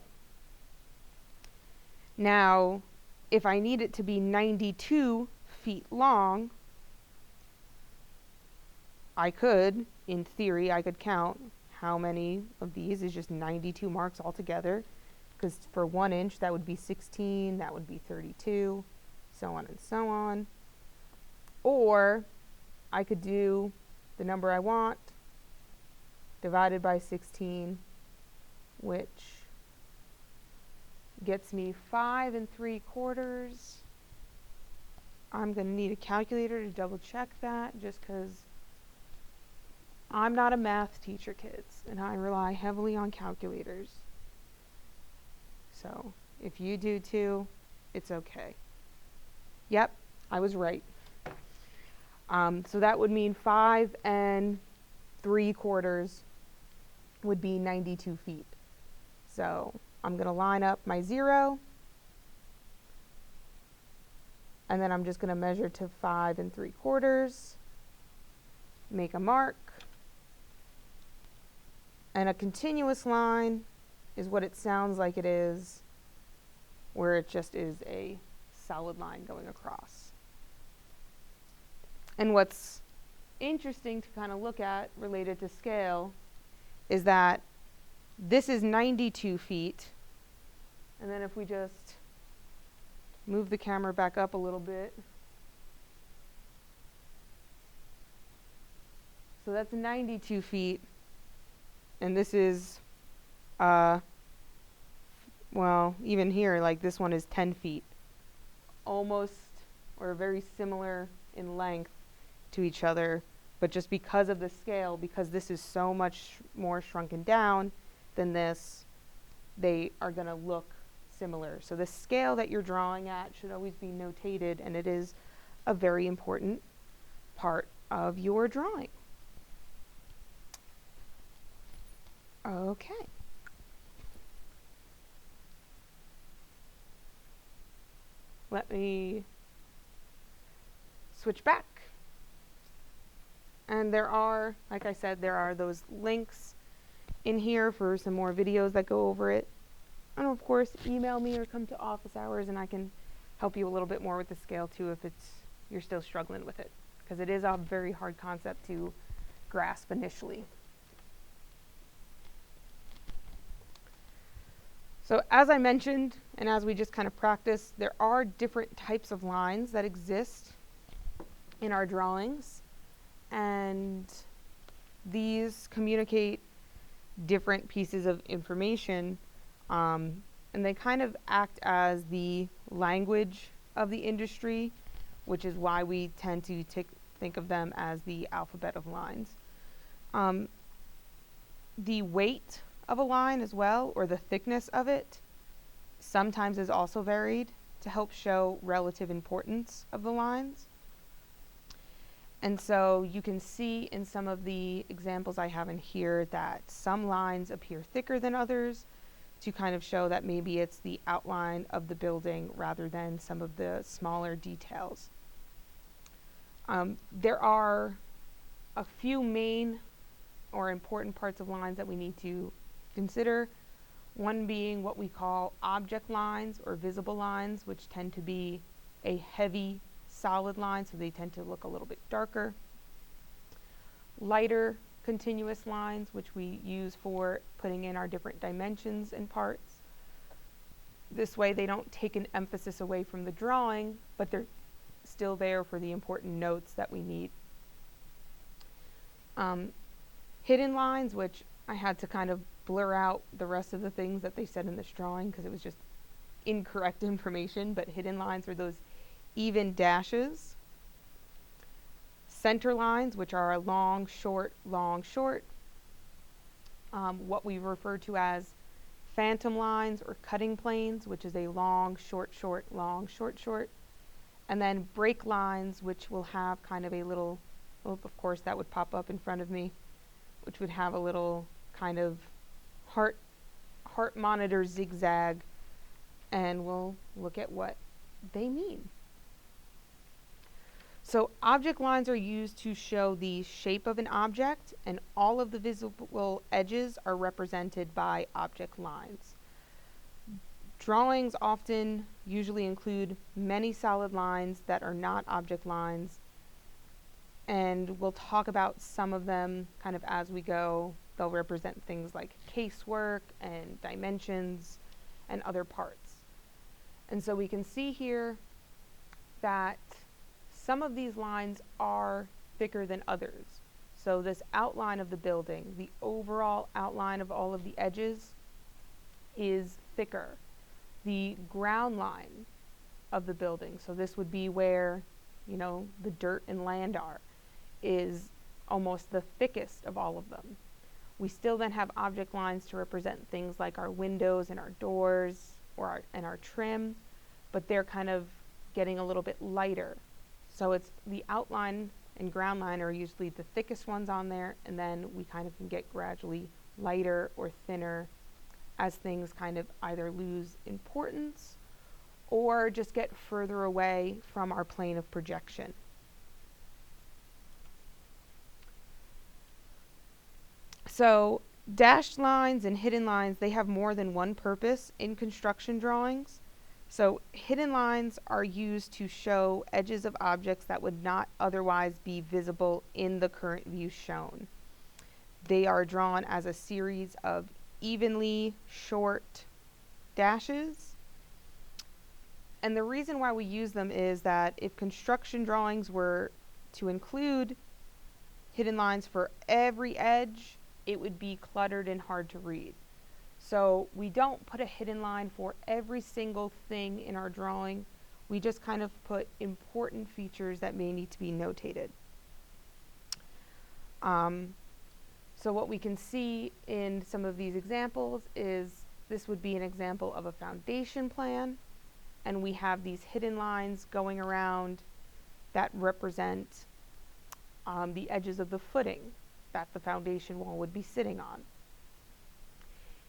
Now, if I need it to be 92 feet long, I could, in theory, I could count how many of these is just 92 marks altogether, because for 1 inch that would be 16, that would be 32, so on and so on. Or I could do the number I want divided by 16, which gets me 5 3/4. I'm going to need a calculator to double check that, just because I'm not a math teacher, kids, and I rely heavily on calculators. So if you do too, it's okay. Yep, I was right. So that would mean 5 3/4 would be 92 feet. So I'm going to line up my 0, and then I'm just going to measure to 5 3/4, make a mark, and a continuous line is what it sounds like it is, where it just is a solid line going across. And what's interesting to kind of look at related to scale is that this is 92 feet, and then if we just move the camera back up a little bit, so that's 92 feet, and this is well, even here, like this one is 10 feet, almost or very similar in length to each other, but just because of the scale, because this is so much more shrunken down than this, they are going to look similar. So the scale that you're drawing at should always be notated, and it is a very important part of your drawing. Okay. Let me switch back. And there are, like I said, there are those links in here for some more videos that go over it. And of course, email me or come to office hours and I can help you a little bit more with the scale too if you're still struggling with it, because it is a very hard concept to grasp initially. So as I mentioned, and as we just kind of practiced, there are different types of lines that exist in our drawings, and these communicate different pieces of information, and they kind of act as the language of the industry, which is why we tend to think of them as the alphabet of lines. The weight of a line as well, or the thickness of it, sometimes is also varied to help show relative importance of the lines. And so you can see in some of the examples I have in here that some lines appear thicker than others to kind of show that maybe it's the outline of the building rather than some of the smaller details. There are a few main or important parts of lines that we need to consider. One being what we call object lines or visible lines, which tend to be a heavy solid line, so they tend to look a little bit darker. Lighter continuous lines, which we use for putting in our different dimensions and parts. This way they don't take an emphasis away from the drawing, but they're still there for the important notes that we need. Hidden lines, which I had to kind of blur out the rest of the things that they said in this drawing because it was just incorrect information, but hidden lines are those even dashes. Center lines, which are a long, short, long, short. What we refer to as phantom lines or cutting planes, which is a long, short, short, long, short, short. And then break lines, which will have kind of a little, oh, of course that would pop up in front of me, which would have a little kind of heart monitor zigzag, and we'll look at what they mean. So object lines are used to show the shape of an object, and all of the visible edges are represented by object lines. Drawings often usually include many solid lines that are not object lines, and we'll talk about some of them kind of as we go. They'll represent things like casework and dimensions and other parts. And so we can see here that some of these lines are thicker than others. So this outline of the building, the overall outline of all of the edges is thicker. The ground line of the building, so this would be where, you know, the dirt and land are, is almost the thickest of all of them. We still then have object lines to represent things like our windows and our doors and our trim, but they're kind of getting a little bit lighter. So it's the outline and ground line are usually the thickest ones on there, and then we kind of can get gradually lighter or thinner as things kind of either lose importance or just get further away from our plane of projection. So dashed lines and hidden lines, they have more than one purpose in construction drawings. So hidden lines are used to show edges of objects that would not otherwise be visible in the current view shown. They are drawn as a series of evenly short dashes. And the reason why we use them is that if construction drawings were to include hidden lines for every edge, it would be cluttered and hard to read. So we don't put a hidden line for every single thing in our drawing. We just kind of put important features that may need to be notated. So what we can see in some of these examples is this would be an example of a foundation plan, and we have these hidden lines going around that represent the edges of the footing that the foundation wall would be sitting on.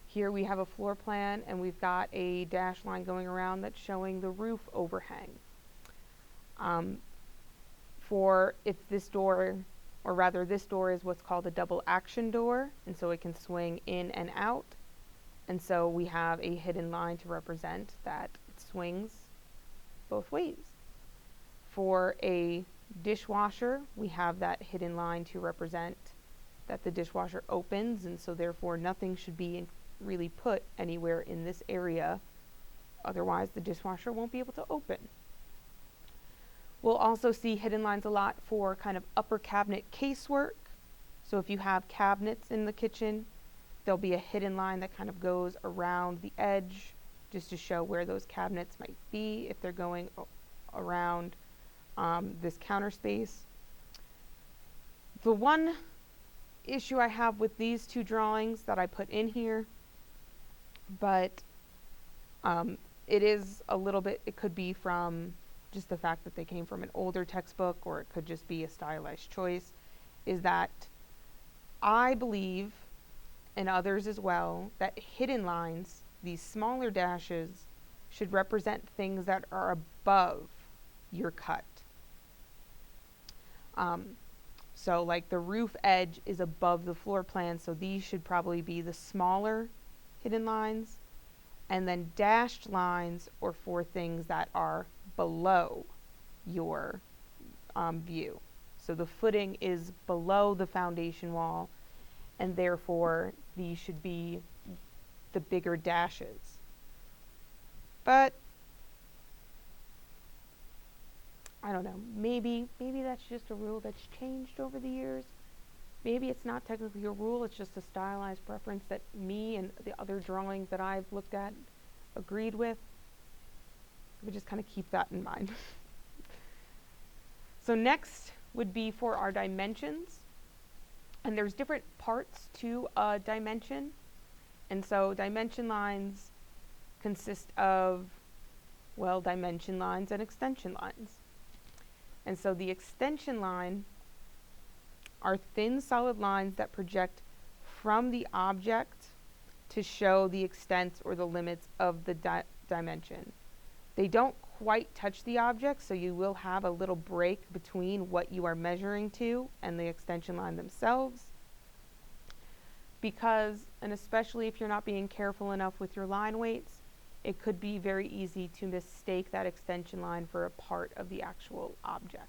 Here we have a floor plan, and we've got a dash line going around that's showing the roof overhang. For if this door, or rather this door is what's called a double action door, and so it can swing in and out. And so we have a hidden line to represent that it swings both ways. For a dishwasher, we have that hidden line to represent that the dishwasher opens, and so therefore nothing should be really put anywhere in this area, otherwise the dishwasher won't be able to open. We'll also see hidden lines a lot for kind of upper cabinet casework. So if you have cabinets in the kitchen, there'll be a hidden line that kind of goes around the edge just to show where those cabinets might be if they're going around this counter space. The one issue I have with these two drawings that I put in here, but it is a little bit, it could be from just the fact that they came from an older textbook, or it could just be a stylized choice, is that I believe, and others as well, that hidden lines, these smaller dashes, should represent things that are above your cut. So like the roof edge is above the floor plan, so these should probably be the smaller hidden lines, and then dashed lines are for things that are below your view. So the footing is below the foundation wall, and therefore these should be the bigger dashes. But I don't know, maybe that's just a rule that's changed over the years. Maybe it's not technically a rule, it's just a stylized preference that me and the other drawings that I've looked at agreed with. We just kind of keep that in mind. So next would be for our dimensions. And there's different parts to a dimension. And so dimension lines consist of, well, dimension lines and extension lines. And so the extension line are thin solid lines that project from the object to show the extent or the limits of the dimension. They don't quite touch the object, so you will have a little break between what you are measuring to and the extension line themselves. Because, and especially if you're not being careful enough with your line weights, it could be very easy to mistake that extension line for a part of the actual object.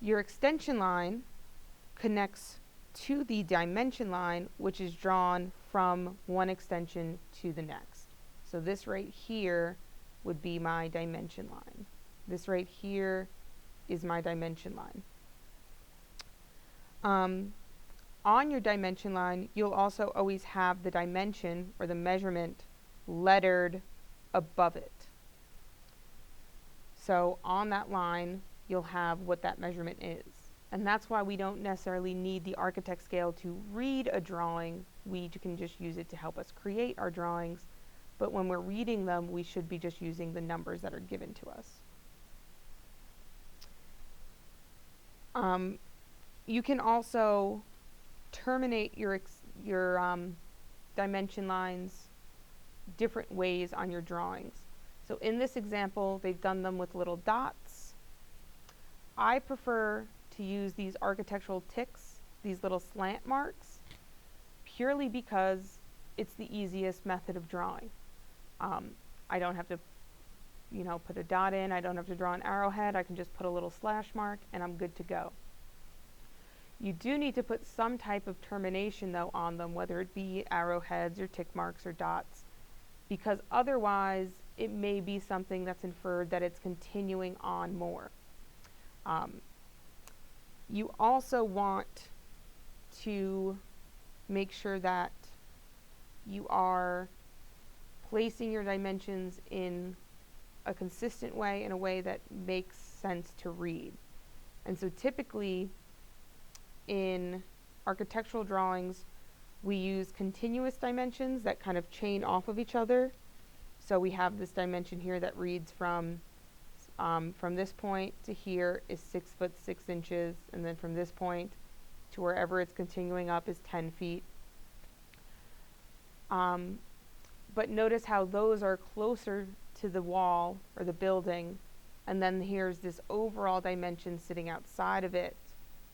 Your extension line connects to the dimension line, which is drawn from one extension to the next. So this right here would be my dimension line. This right here is my dimension line. On your dimension line, you'll also always have the dimension or the measurement lettered above it. So on that line, you'll have what that measurement is. And that's why we don't necessarily need the architect scale to read a drawing. We can just use it to help us create our drawings. But when we're reading them, we should be just using the numbers that are given to us. You can also terminate your dimension lines different ways on your drawings. So in this example, they've done them with little dots. I prefer to use these architectural ticks, these little slant marks, purely because it's the easiest method of drawing. I don't have to, put a dot in. I don't have to draw an arrowhead. I can just put a little slash mark and I'm good to go. You do need to put some type of termination though on them, whether it be arrowheads or tick marks or dots, because otherwise it may be something that's inferred that it's continuing on more. You also want to make sure that you are placing your dimensions in a consistent way, in a way that makes sense to read. And so typically in architectural drawings, we use continuous dimensions that kind of chain off of each other. So we have this dimension here that reads from this point to here is 6 foot 6 inches, and then from this point to wherever it's continuing up is 10 feet. But notice how those are closer to the wall or the building, and then here's this overall dimension sitting outside of it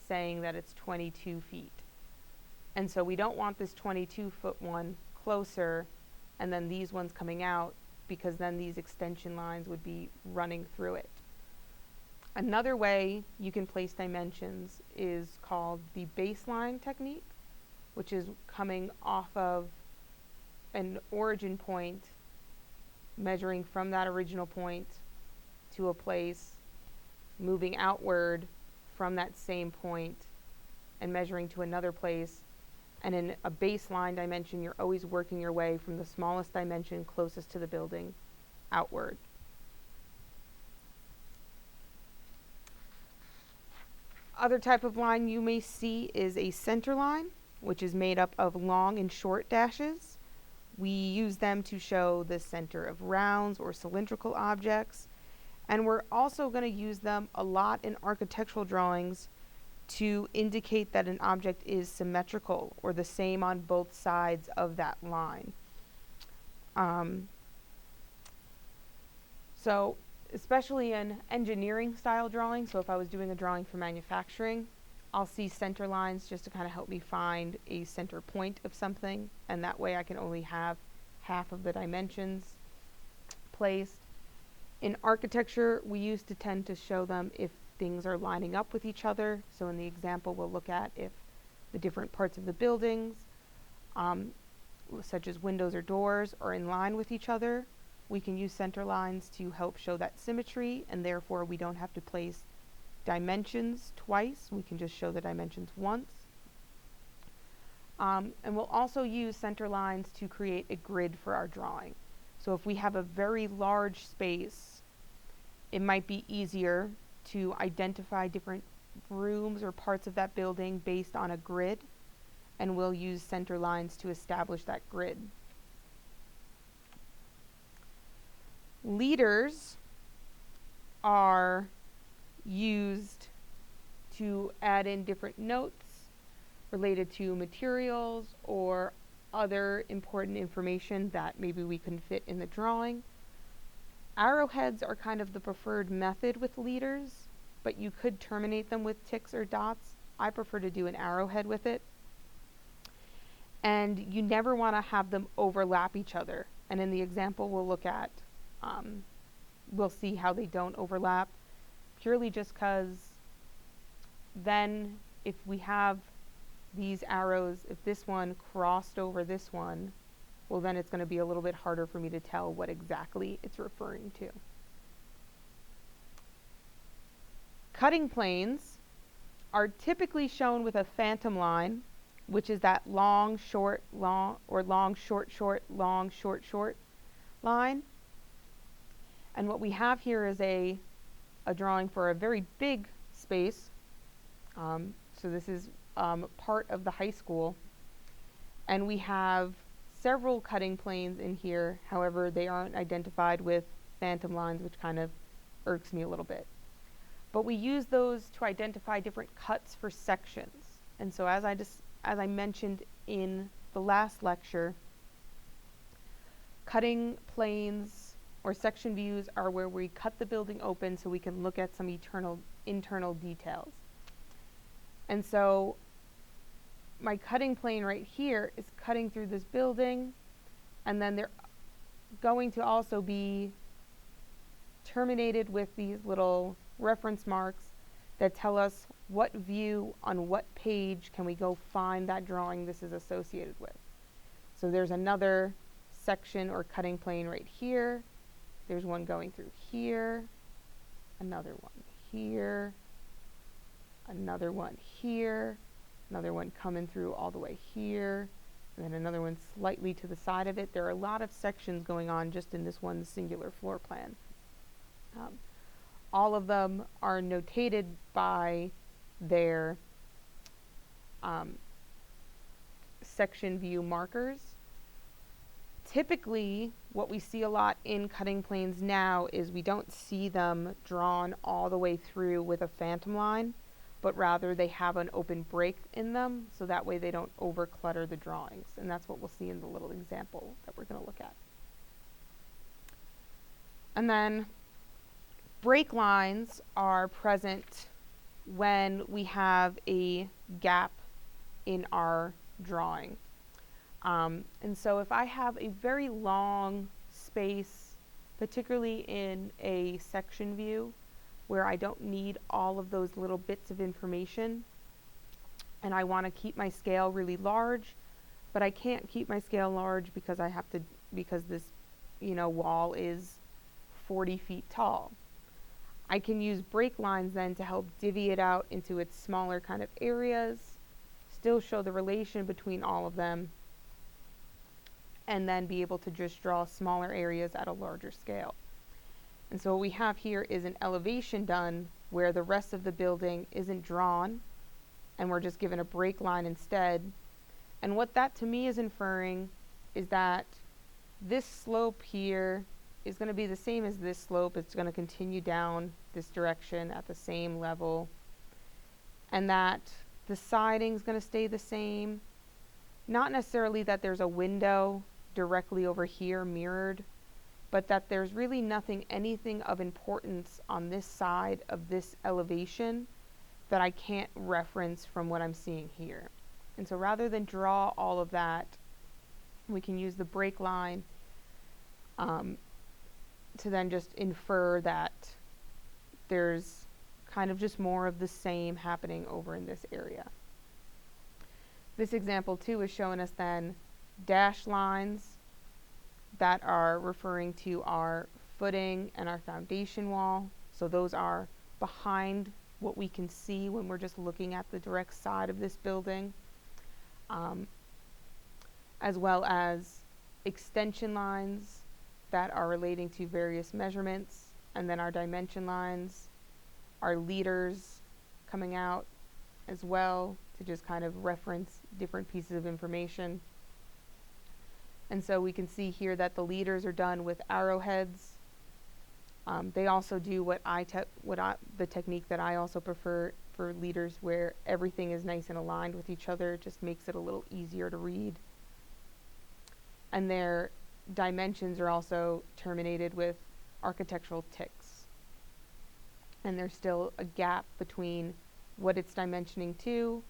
saying that it's 22 feet. And so we don't want this 22-foot one closer and then these ones coming out, because then these extension lines would be running through it. Another way you can place dimensions is called the baseline technique, which is coming off of an origin point, measuring from that original point to a place, moving outward from that same point and measuring to another place. And in a baseline dimension, you're always working your way from the smallest dimension closest to the building outward. Other type of line you may see is a center line, which is made up of long and short dashes. We use them to show the center of rounds or cylindrical objects. And we're also going to use them a lot in architectural drawings to indicate that an object is symmetrical or the same on both sides of that line. So especially in engineering style drawing, so if I was doing a drawing for manufacturing, I'll see center lines just to kind of help me find a center point of something, and that way I can only have half of the dimensions placed. In architecture, we used to tend to show them if things are lining up with each other. So in the example, we'll look at if the different parts of the buildings, such as windows or doors, are in line with each other. We can use center lines to help show that symmetry, and therefore we don't have to place dimensions twice. We can just show the dimensions once. And we'll also use center lines to create a grid for our drawing. So if we have a very large space, it might be easier to identify different rooms or parts of that building based on a grid, and we'll use center lines to establish that grid. Leaders are used to add in different notes related to materials or other important information that maybe we couldn't fit in the drawing. Arrowheads are kind of the preferred method with leaders, but you could terminate them with ticks or dots. I prefer to do an arrowhead with it. And you never want to have them overlap each other. And in the example we'll look at, we'll see how they don't overlap, purely just because then if we have these arrows, if this one crossed over this one, well then it's going to be a little bit harder for me to tell what exactly it's referring to. Cutting planes are typically shown with a phantom line, which is that long, short, long, or long, short, short, long, short, short line. And what we have here is a drawing for a very big space. So this is part of the high school. And we have several cutting planes in here. However, they aren't identified with phantom lines, which kind of irks me a little bit. But we use those to identify different cuts for sections. And so as I mentioned in the last lecture, cutting planes or section views are where we cut the building open so we can look at some internal details. And so my cutting plane right here is cutting through this building, and then they're going to also be terminated with these little reference marks that tell us what view on what page can we go find that drawing this is associated with. So there's another section or cutting plane right here. There's one going through here, another one here, another one here, another one coming through all the way here, and then another one slightly to the side of it. There are a lot of sections going on just in this one singular floor plan. All of them are notated by their section view markers. Typically, what we see a lot in cutting planes now is we don't see them drawn all the way through with a phantom line, but rather they have an open break in them, so that way they don't overclutter the drawings. And that's what we'll see in the little example that we're going to look at. And then break lines are present when we have a gap in our drawing. And so if I have a very long space, particularly in a section view, where I don't need all of those little bits of information, and I want to keep my scale really large, but I can't keep my scale large because because this, wall is 40 feet tall. I can use break lines then to help divvy it out into its smaller kind of areas, still show the relation between all of them, and then be able to just draw smaller areas at a larger scale. And so what we have here is an elevation done where the rest of the building isn't drawn, and we're just given a break line instead. And what that to me is inferring is that this slope here is going to be the same as this slope. It's going to continue down this direction at the same level, and that the siding is going to stay the same. Not necessarily that there's a window directly over here mirrored, but that there's really anything of importance on this side of this elevation that I can't reference from what I'm seeing here. And so rather than draw all of that, we can use the break line to then just infer that there's kind of just more of the same happening over in this area. This example too is showing us then dashed lines that are referring to our footing and our foundation wall. So those are behind what we can see when we're just looking at the direct side of this building, as well as extension lines that are relating to various measurements, and then our dimension lines, our leaders coming out as well to just kind of reference different pieces of information. And so we can see here that the leaders are done with arrowheads. They also do the technique that I also prefer for leaders, where everything is nice and aligned with each other. It just makes it a little easier to read. And their dimensions are also terminated with architectural ticks. And there's still a gap between what it's dimensioning to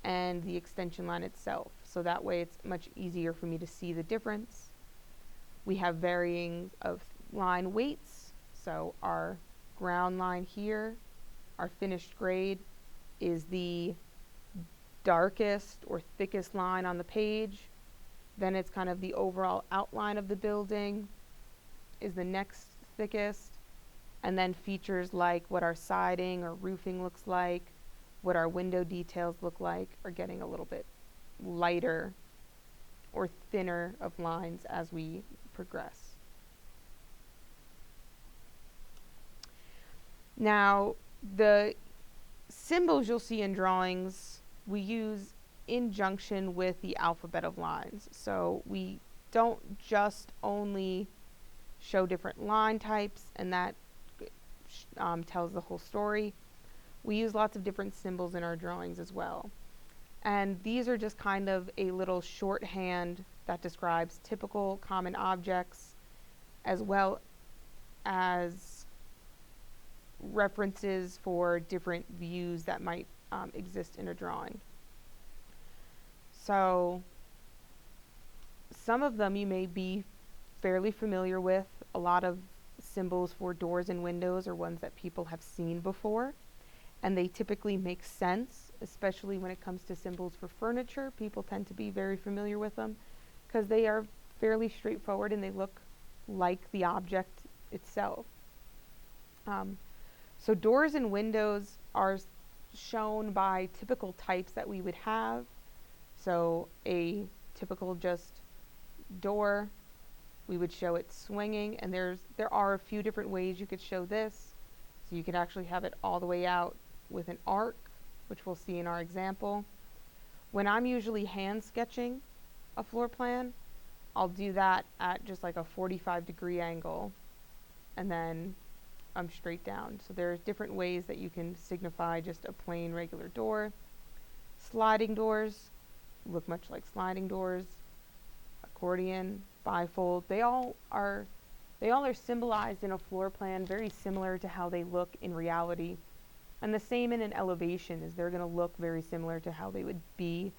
and the extension line itself. So that way it's much easier for me to see the difference. We have varying of line weights. So our ground line here, our finished grade, is the darkest or thickest line on the page. Then it's kind of the overall outline of the building is the next thickest. And then features like what our siding or roofing looks like, what our window details look like, are getting a little bit lighter or thinner of lines as we progress. Now, the symbols you'll see in drawings we use in junction with the alphabet of lines. So we don't just only show different line types and that tells the whole story. We use lots of different symbols in our drawings as well. And these are just kind of a little shorthand that describes typical common objects, as well as references for different views that might exist in a drawing. So some of them you may be fairly familiar with. A lot of symbols for doors and windows are ones that people have seen before, and they typically make sense, especially when it comes to symbols for furniture. People tend to be very familiar with them because they are fairly straightforward and they look like the object itself. So doors and windows are shown by typical types that we would have. So a typical just door, we would show it swinging, and there are a few different ways you could show this. So you could actually have it all the way out with an arc, which we'll see in our example. When I'm usually hand sketching a floor plan, I'll do that at just like a 45-degree angle, and then I'm straight down. So there's different ways that you can signify just a plain regular door. Sliding doors look much like sliding doors. Accordion, bifold, they all are symbolized in a floor plan very similar to how they look in reality. And the same in an elevation, is they're going to look very similar to how they would be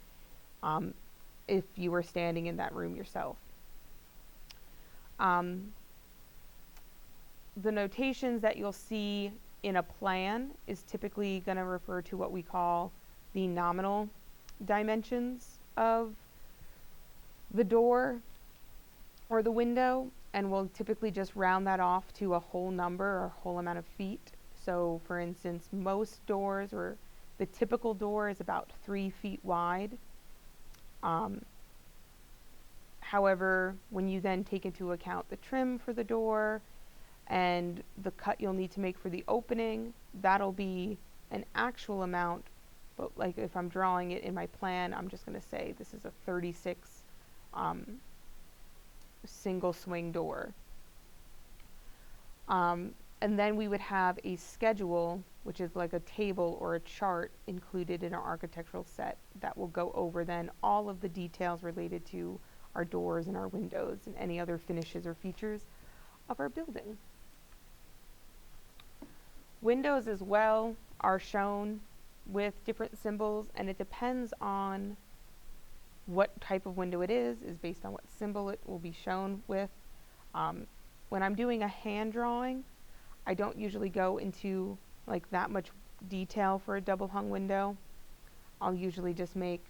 if you were standing in that room yourself. The notations that you'll see in a plan is typically going to refer to what we call the nominal dimensions of the door or the window, and we'll typically just round that off to a whole number or a whole amount of feet. So for instance, most doors, or the typical door, is about 3 feet wide. However, when you then take into account the trim for the door and the cut you'll need to make for the opening, that'll be an actual amount. But like if I'm drawing it in my plan, I'm just going to say this is a 36 single swing door. And then we would have a schedule, which is like a table or a chart included in our architectural set that will go over then all of the details related to our doors and our windows and any other finishes or features of our building. Windows as well are shown with different symbols, and it depends on what type of window it is based on what symbol it will be shown with. When I'm doing a hand drawing, I don't usually go into like that much detail for a double hung window. I'll usually just make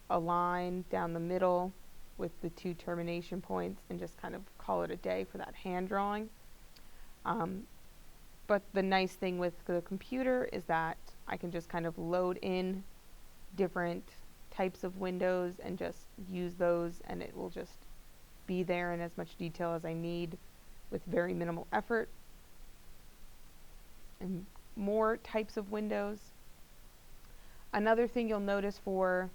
a line down the middle with the 2 termination points and just kind of call it a day for that hand drawing. But the nice thing with the computer is that I can just kind of load in different types of windows and just use those, and it will just be there in as much detail as I need with very minimal effort. And more types of windows. Another thing you'll notice for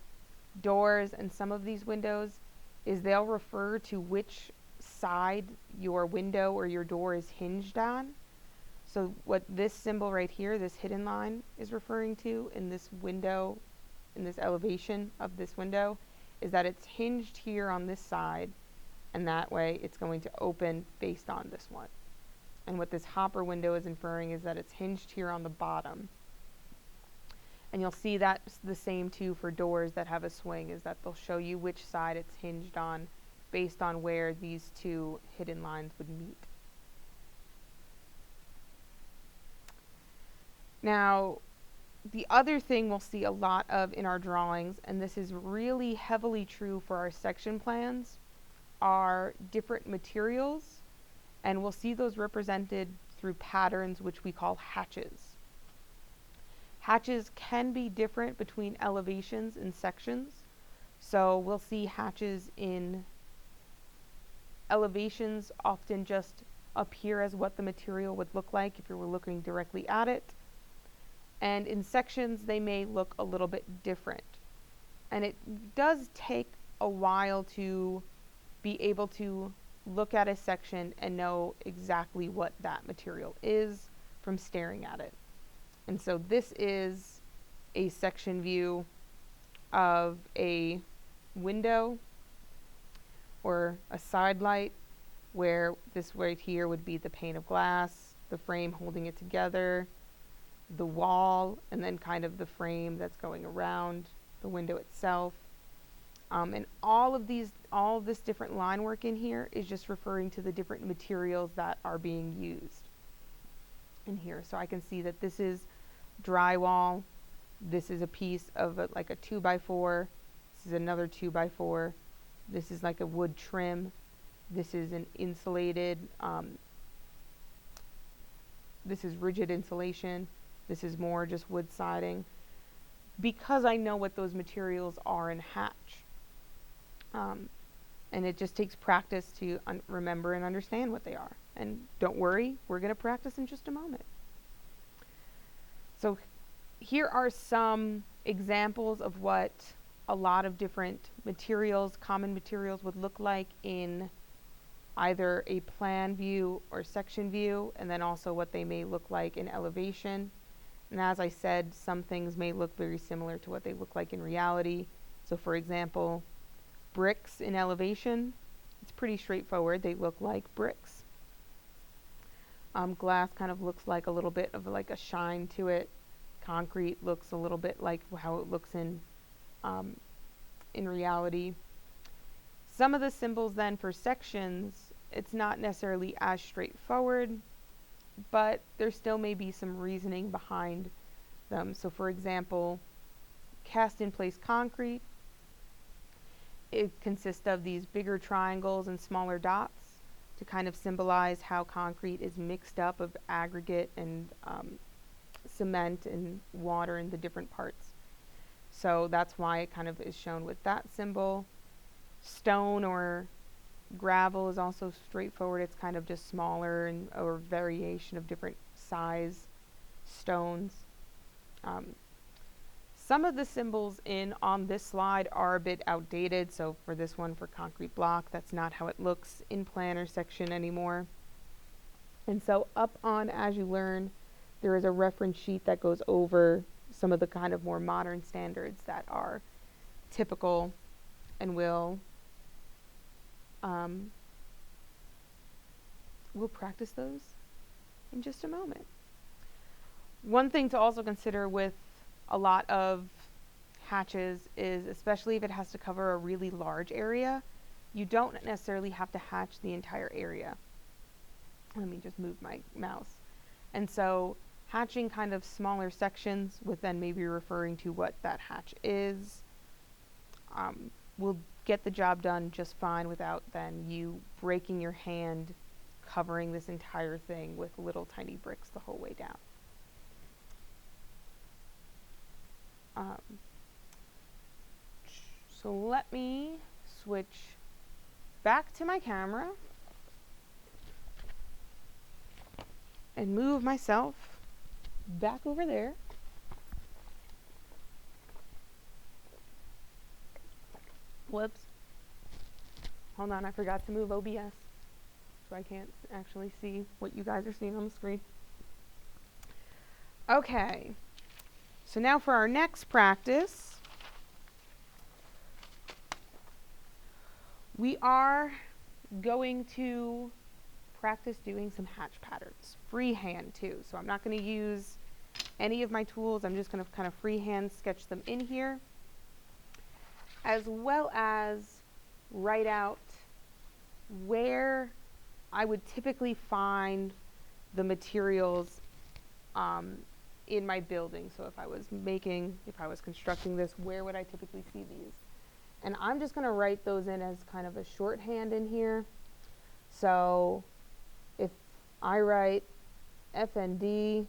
doors and some of these windows is they'll refer to which side your window or your door is hinged on. So what this symbol right here, this hidden line, is referring to in this window, in this elevation of this window, is that it's hinged here on this side, and that way it's going to open based on this one. And what this hopper window is inferring is that it's hinged here on the bottom. And you'll see that's the same too for doors that have a swing, is that they'll show you which side it's hinged on based on where these 2 hidden lines would meet. Now, the other thing we'll see a lot of in our drawings, and this is really heavily true for our section plans, are different materials, and we'll see those represented through patterns which we call hatches. Hatches can be different between elevations and sections. So we'll see hatches in elevations often just appear as what the material would look like if you were looking directly at it. And in sections, they may look a little bit different. And it does take a while to be able to look at a section and know exactly what that material is from staring at it. And so this is a section view of a window or a side light, where this right here would be the pane of glass, the frame holding it together, the wall, and then kind of the frame that's going around the window itself. And all of this different line work in here is just referring to the different materials that are being used in here. So I can see that this is drywall, this is a piece of like a 2x4, this is another 2x4, this is like a wood trim, this is an insulated, this is rigid insulation, this is more just wood siding, because I know what those materials are in hatch. And it just takes practice to remember and understand what they are. And don't worry, we're going to practice in just a moment. So here are some examples of what a lot of different materials, common materials, would look like in either a plan view or section view, and then also what they may look like in elevation. And as I said, some things may look very similar to what they look like in reality. So for example, bricks in elevation, it's pretty straightforward. They look like bricks. Glass kind of looks like a little bit of like a shine to it. Concrete looks a little bit like how it looks in reality. Some of the symbols then for sections, it's not necessarily as straightforward, but there still may be some reasoning behind them. So for example, cast in place concrete, it consists of these bigger triangles and smaller dots to kind of symbolize how concrete is mixed up of aggregate and cement and water in the different parts. So that's why it kind of is shown with that symbol. Stone or gravel is also straightforward. It's kind of just smaller and or variation of different size stones. Some of the symbols on this slide are a bit outdated. So for this one, for concrete block, that's not how it looks in plan or section anymore. And so up on As You Learn, there is a reference sheet that goes over some of the kind of more modern standards that are typical, and we'll practice those in just a moment. One thing to also consider with a lot of hatches is, especially if it has to cover a really large area, you don't necessarily have to hatch the entire area. Let me just move my mouse. And so hatching kind of smaller sections with then maybe referring to what that hatch is will get the job done just fine without then you breaking your hand covering this entire thing with little tiny bricks the whole way down. So let me switch back to my camera and move myself back over there. Whoops. Hold on, I forgot to move OBS, so I can't actually see what you guys are seeing on the screen. Okay, so now for our next practice, we are going to practice doing some hatch patterns, freehand too. So I'm not going to use any of my tools. I'm just going to kind of freehand sketch them in here, as well as write out where I would typically find the materials in my building. So if I was constructing this, where would I typically see these? And I'm just going to write those in as kind of a shorthand in here. So if I write FND,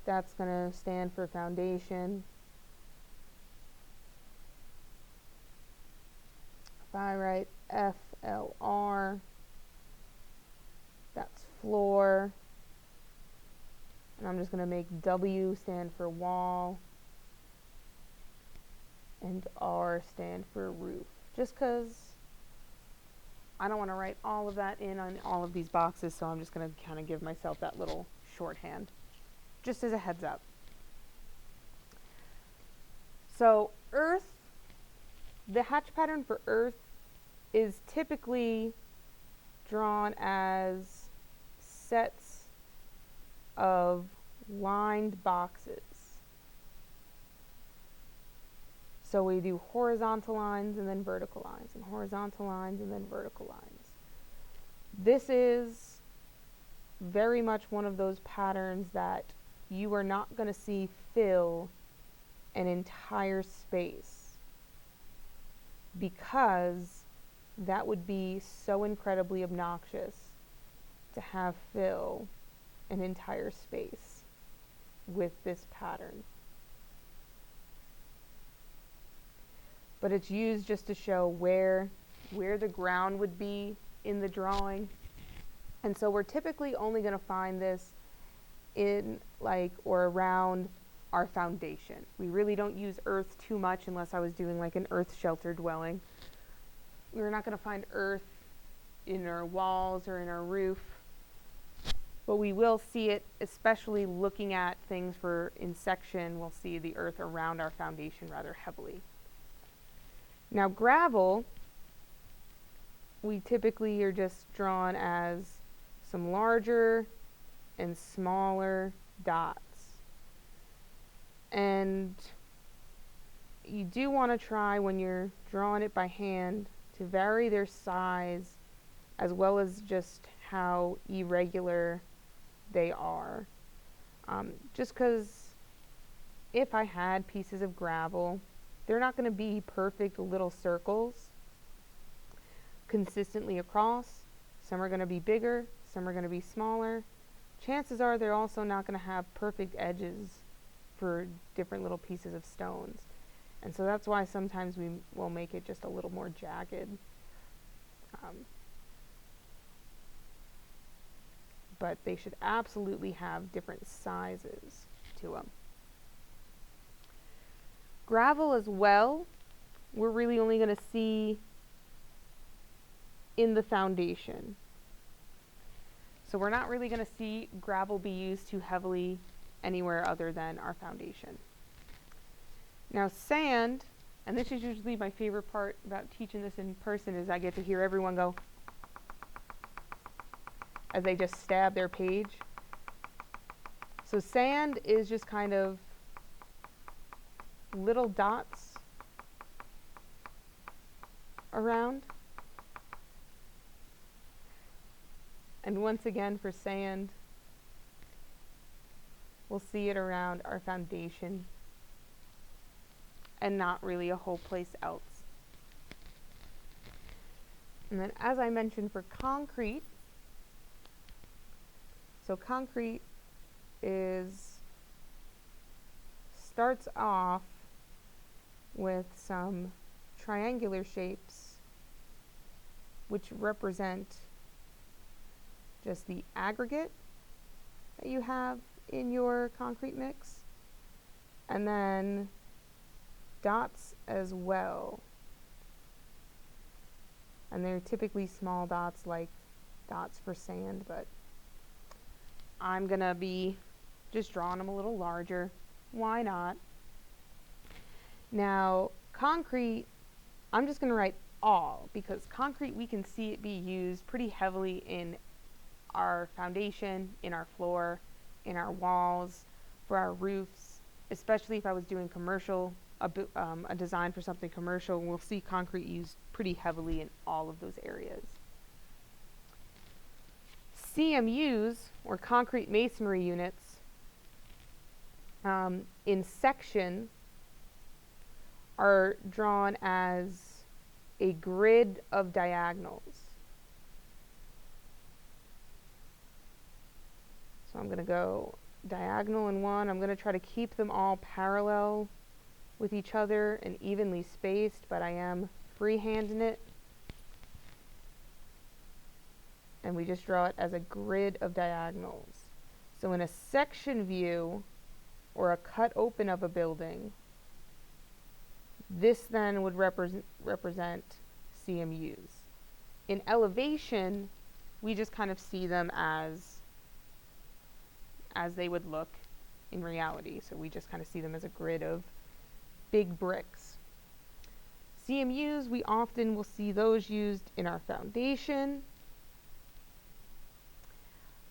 that's going to stand for foundation. If I write FLR, that's floor. And I'm just going to make W stand for wall and R stand for roof, just because I don't want to write all of that in on all of these boxes, so I'm just going to kind of give myself that little shorthand, just as a heads up. So earth, the hatch pattern for earth is typically drawn as sets of lined boxes. So we do horizontal lines and then vertical lines, and horizontal lines and then vertical lines. This is very much one of those patterns that you are not going to see fill an entire space, because that would be so incredibly obnoxious to have fill an entire space with this pattern. But it's used just to show where the ground would be in the drawing. And so we're typically only going to find this in or around our foundation. We really don't use earth too much unless I was doing like an earth shelter dwelling. We're not going to find earth in our walls or in our roof, but we will see it, especially looking at things in section, we'll see the earth around our foundation rather heavily. Now gravel, we typically are just drawn as some larger and smaller dots. And you do want to try, when you're drawing it by hand, to vary their size as well as just how irregular they are. Just because if I had pieces of gravel, they're not going to be perfect little circles consistently across. Some are going to be bigger, some are going to be smaller. Chances are they're also not going to have perfect edges for different little pieces of stones. And so that's why sometimes we will make it just a little more jagged. But they should absolutely have different sizes to them. Gravel as well, we're really only going to see in the foundation. So we're not really going to see gravel be used too heavily anywhere other than our foundation. Now sand, and this is usually my favorite part about teaching this in person, is I get to hear everyone go as they just stab their page. So sand is just kind of little dots around. And once again, for sand, we'll see it around our foundation and not really a whole place else. And then, as I mentioned, for concrete, so concrete starts off with some triangular shapes which represent just the aggregate that you have in your concrete mix, and then dots as well. And they're typically small dots like dots for sand, but I'm gonna be just drawing them a little larger. Why not? Now, concrete, I'm just gonna write all, because concrete, we can see it be used pretty heavily in our foundation, in our floor, in our walls, for our roofs, especially if I was doing commercial, a design for something commercial, we'll see concrete used pretty heavily in all of those areas. CMUs, or concrete masonry units, in section are drawn as a grid of diagonals. So I'm going to go diagonal in one. I'm going to try to keep them all parallel with each other and evenly spaced, but I am freehanding it. And we just draw it as a grid of diagonals. So in a section view or a cut open of a building, this then would represent CMUs. In elevation, we just kind of see them as they would look in reality. So we just kind of see them as a grid of big bricks. CMUs, we often will see those used in our foundation,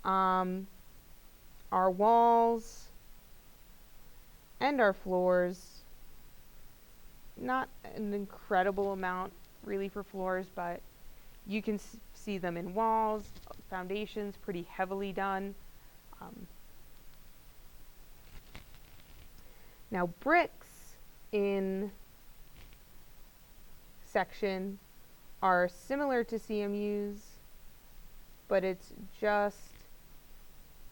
our walls, and our floors. Not an incredible amount really for floors, but you can see them in walls, foundations, pretty heavily done. Now, bricks in section are similar to CMUs, but it's just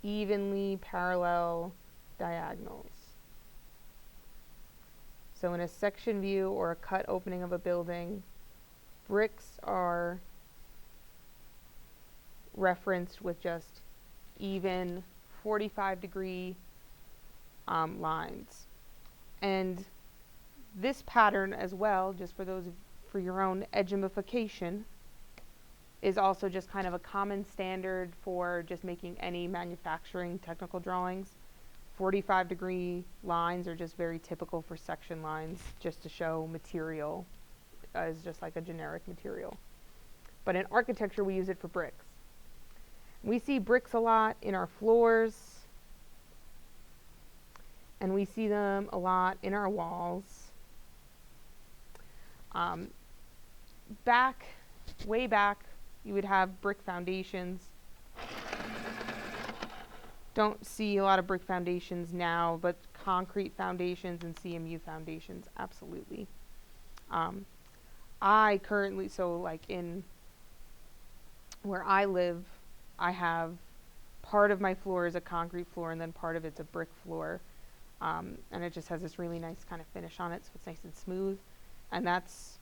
evenly parallel diagonals. So in a section view or a cut opening of a building, bricks are referenced with just even 45-degree lines. And this pattern as well, just for your own edgeification, is also just kind of a common standard for just making any manufacturing technical drawings. 45-degree lines are just very typical for section lines, just to show material as just like a generic material. But in architecture, we use it for bricks. We see bricks a lot in our floors, and we see them a lot in our walls. Way back, you would have brick foundations. Don't see a lot of brick foundations now, but concrete foundations and CMU foundations, absolutely. I currently, so like in where I live, I have part of my floor is a concrete floor and then part of it's a brick floor. And it just has this really nice kind of finish on it, so it's nice and smooth. And that's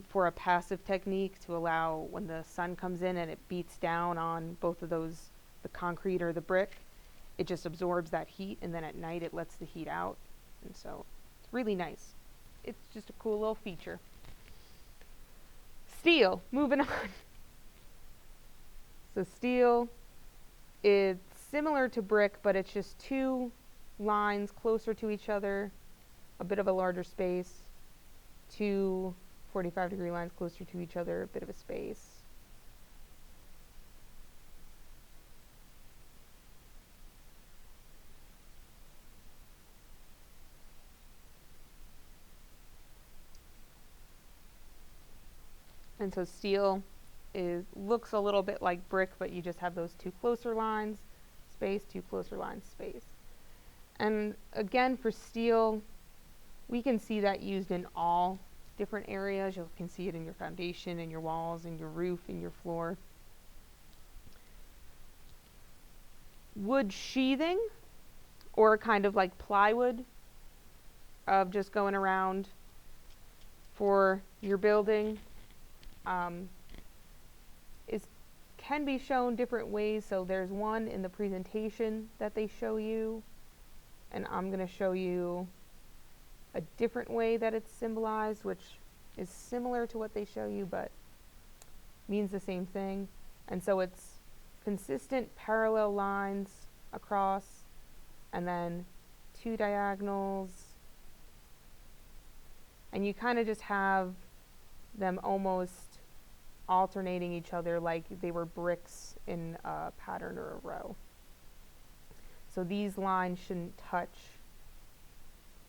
for a passive technique to allow when the sun comes in and it beats down on both of those, the concrete or the brick, it just absorbs that heat, and then at night it lets the heat out. And so it's really nice. It's just a cool little feature. Steel, moving on. So steel, it's similar to brick, but it's just two lines closer to each other, a bit of a larger space, two 45-degree lines closer to each other, a bit of a space. And so steel looks a little bit like brick, but you just have those two closer lines, space, two closer lines, space. And again, for steel, we can see that used in all different areas. You can see it in your foundation, in your walls, in your roof, in your floor. Wood sheathing, or kind of like plywood, of just going around for your building, can be shown different ways. So there's one in the presentation that they show you, and I'm going to show you a different way that it's symbolized, which is similar to what they show you but means the same thing. And so it's consistent parallel lines across, and then two diagonals, and you kind of just have them almost alternating each other like they were bricks in a pattern or a row. So these lines shouldn't touch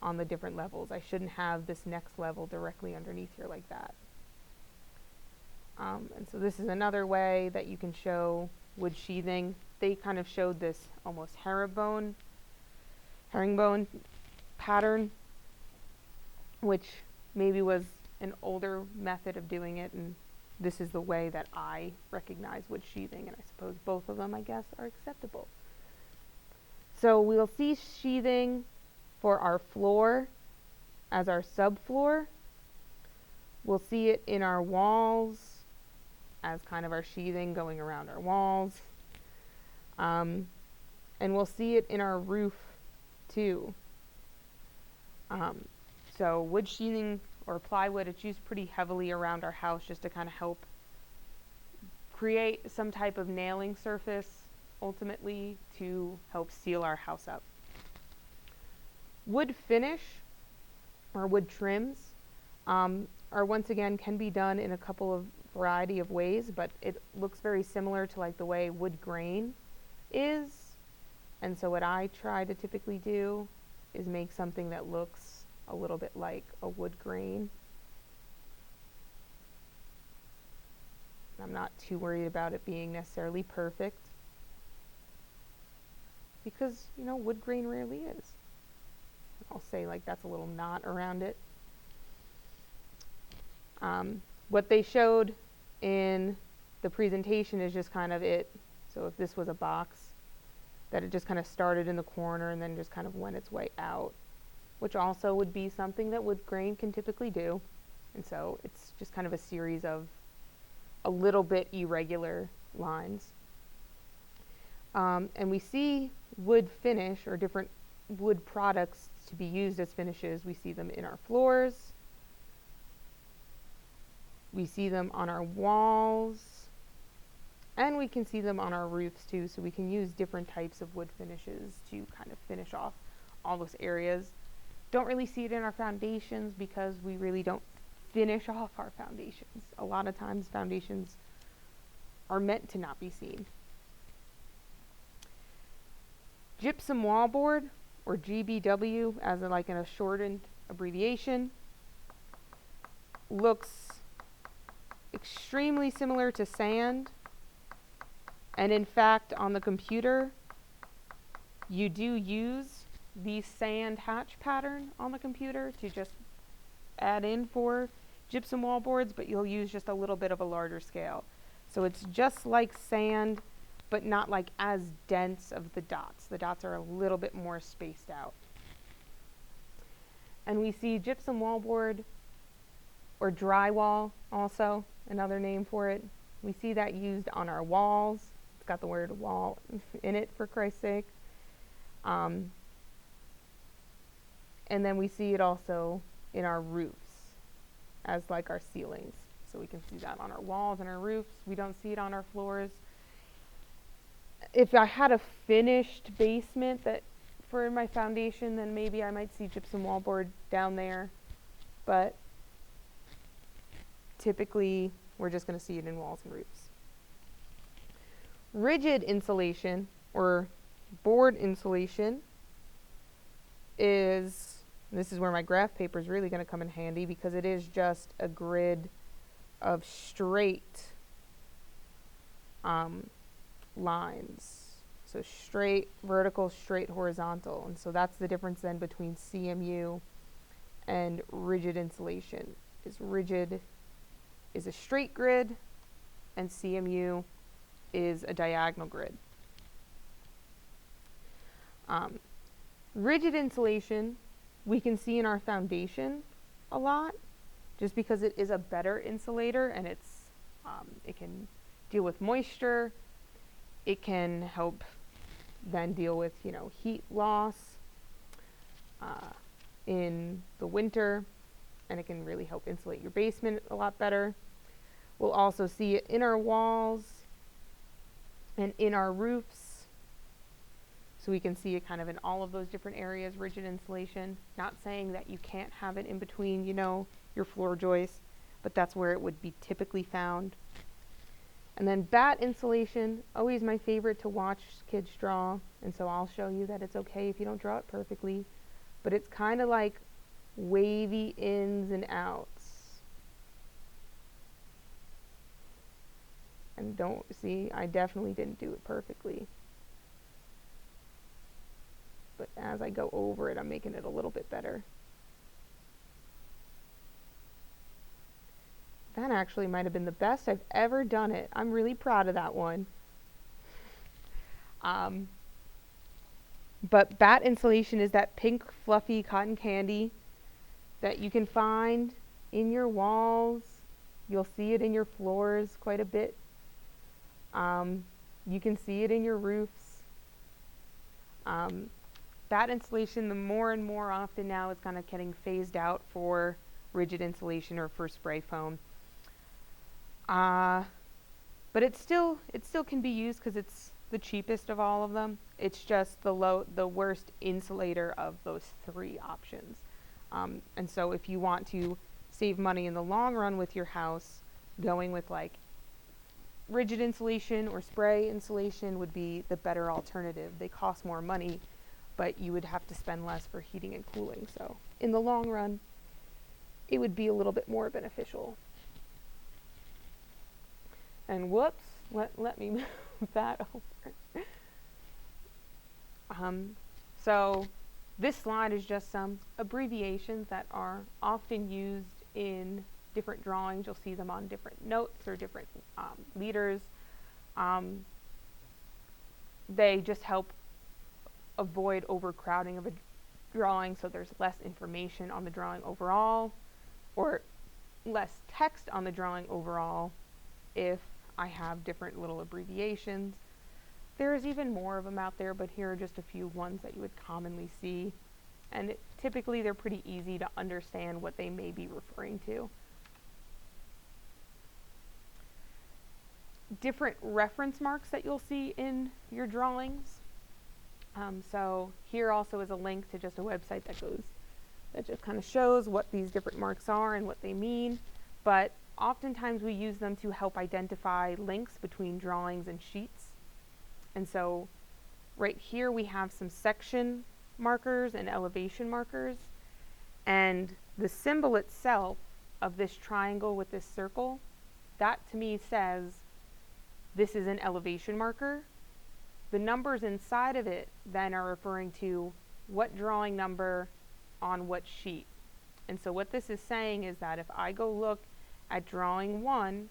on the different levels. I shouldn't have this next level directly underneath here like that. And so this is another way that you can show wood sheathing. They kind of showed this almost herringbone pattern, which maybe was an older method of doing it, and this is the way that I recognize wood sheathing, and I suppose both of them, I guess, are acceptable. So we'll see sheathing for our floor as our subfloor. We'll see it in our walls as kind of our sheathing going around our walls. And we'll see it in our roof too. So wood sheathing or plywood, it's used pretty heavily around our house just to kind of help create some type of nailing surface, ultimately to help seal our house up. Wood finish or wood trims are once again can be done in a couple of variety of ways, but it looks very similar to like the way wood grain is. And so what I try to typically do is make something that looks a little bit like a wood grain. I'm not too worried about it being necessarily perfect, because, you know, wood grain rarely is. I'll say like that's a little knot around it. What they showed in the presentation is just kind of it. So if this was a box, that it just kind of started in the corner and then just kind of went its way out, which also would be something that wood grain can typically do. And so it's just kind of a series of a little bit irregular lines. And we see wood finish or different wood products to be used as finishes. We see them in our floors. We see them on our walls. And we can see them on our roofs too. So we can use different types of wood finishes to kind of finish off all those areas. Don't really see it in our foundations because we really don't finish off our foundations. A lot of times foundations are meant to not be seen. Gypsum wallboard, or GBW as like in a shortened abbreviation, looks extremely similar to sand. And in fact, on the computer, you do use the sand hatch pattern on the computer to just add in for gypsum wallboards, but you'll use just a little bit of a larger scale. So it's just like sand, but not like as dense of the dots. The dots are a little bit more spaced out. And we see gypsum wallboard, or drywall also, another name for it. We see that used on our walls. It's got the word wall in it, for Christ's sake. And then we see it also in our roofs as like our ceilings. So we can see that on our walls and our roofs. We don't see it on our floors. If I had a finished basement that for my foundation, then maybe I might see gypsum wallboard down there. But typically, we're just going to see it in walls and roofs. Rigid insulation, or board insulation, this is where my graph paper is really going to come in handy, because it is just a grid of straight lines. So straight vertical, straight horizontal. And so that's the difference then between CMU and rigid insulation. Rigid is a straight grid, and CMU is a diagonal grid. Rigid insulation we can see in our foundation a lot, just because it is a better insulator, and it can deal with moisture. It can help then deal with, heat loss in the winter, and it can really help insulate your basement a lot better. We'll also see it in our walls and in our roofs. So we can see it kind of in all of those different areas, rigid insulation. Not saying that you can't have it in between, your floor joists, but that's where it would be typically found. And then batt insulation, always my favorite to watch kids draw. And so I'll show you that it's okay if you don't draw it perfectly, but it's kind of like wavy ins and outs. And don't see, I definitely didn't do it perfectly. But as I go over it, I'm making it a little bit better. That actually might have been the best I've ever done it. I'm really proud of that one. But batt insulation is that pink fluffy cotton candy that you can find in your walls. You'll see it in your floors quite a bit. You can see it in your roofs. Batt insulation, the more and more often now, is kind of getting phased out for rigid insulation or for spray foam. But it still can be used because it's the cheapest of all of them. It's just the worst insulator of those three options. And so if you want to save money in the long run with your house, going with like rigid insulation or spray insulation would be the better alternative. They cost more money, but you would have to spend less for heating and cooling. So in the long run, it would be a little bit more beneficial. And whoops, let me move that over. So this slide is just some abbreviations that are often used in different drawings. You'll see them on different notes or different leaders. They just help avoid overcrowding of a drawing, so there's less information on the drawing overall, or less text on the drawing overall if I have different little abbreviations. There's even more of them out there, but here are just a few ones that you would commonly see, and typically they're pretty easy to understand what they may be referring to. Different reference marks that you'll see in your drawings. So here also is a link to just a website that just kind of shows what these different marks are and what they mean, but oftentimes we use them to help identify links between drawings and sheets. And so right here we have some section markers and elevation markers, and the symbol itself of this triangle with this circle, that to me says this is an elevation marker. The numbers inside of it then are referring to what drawing number on what sheet. And so what this is saying is that if I go look at drawing 1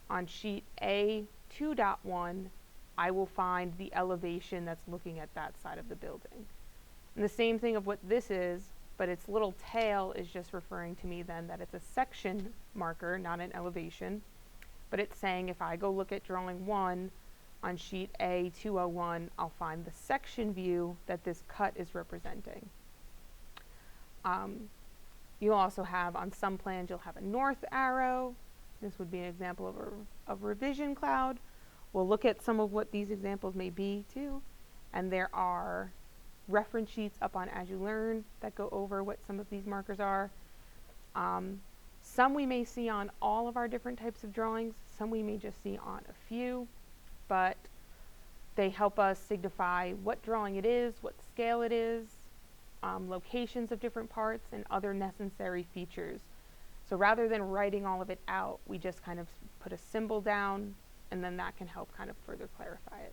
on sheet A2.1, I will find the elevation that's looking at that side of the building. And the same thing of what this is, but its little tail is just referring to me then that it's a section marker, not an elevation. But it's saying if I go look at drawing 1 on sheet A201, I'll find the section view that this cut is representing. You'll also have, on some plans, you'll have a north arrow. This would be an example of a revision cloud. We'll look at some of what these examples may be too. And there are reference sheets up on As You Learn that go over what some of these markers are. Some we may see on all of our different types of drawings. Some we may just see on a few, but they help us signify what drawing it is, what scale it is, locations of different parts, and other necessary features. So rather than writing all of it out, we just kind of put a symbol down, and then that can help kind of further clarify it.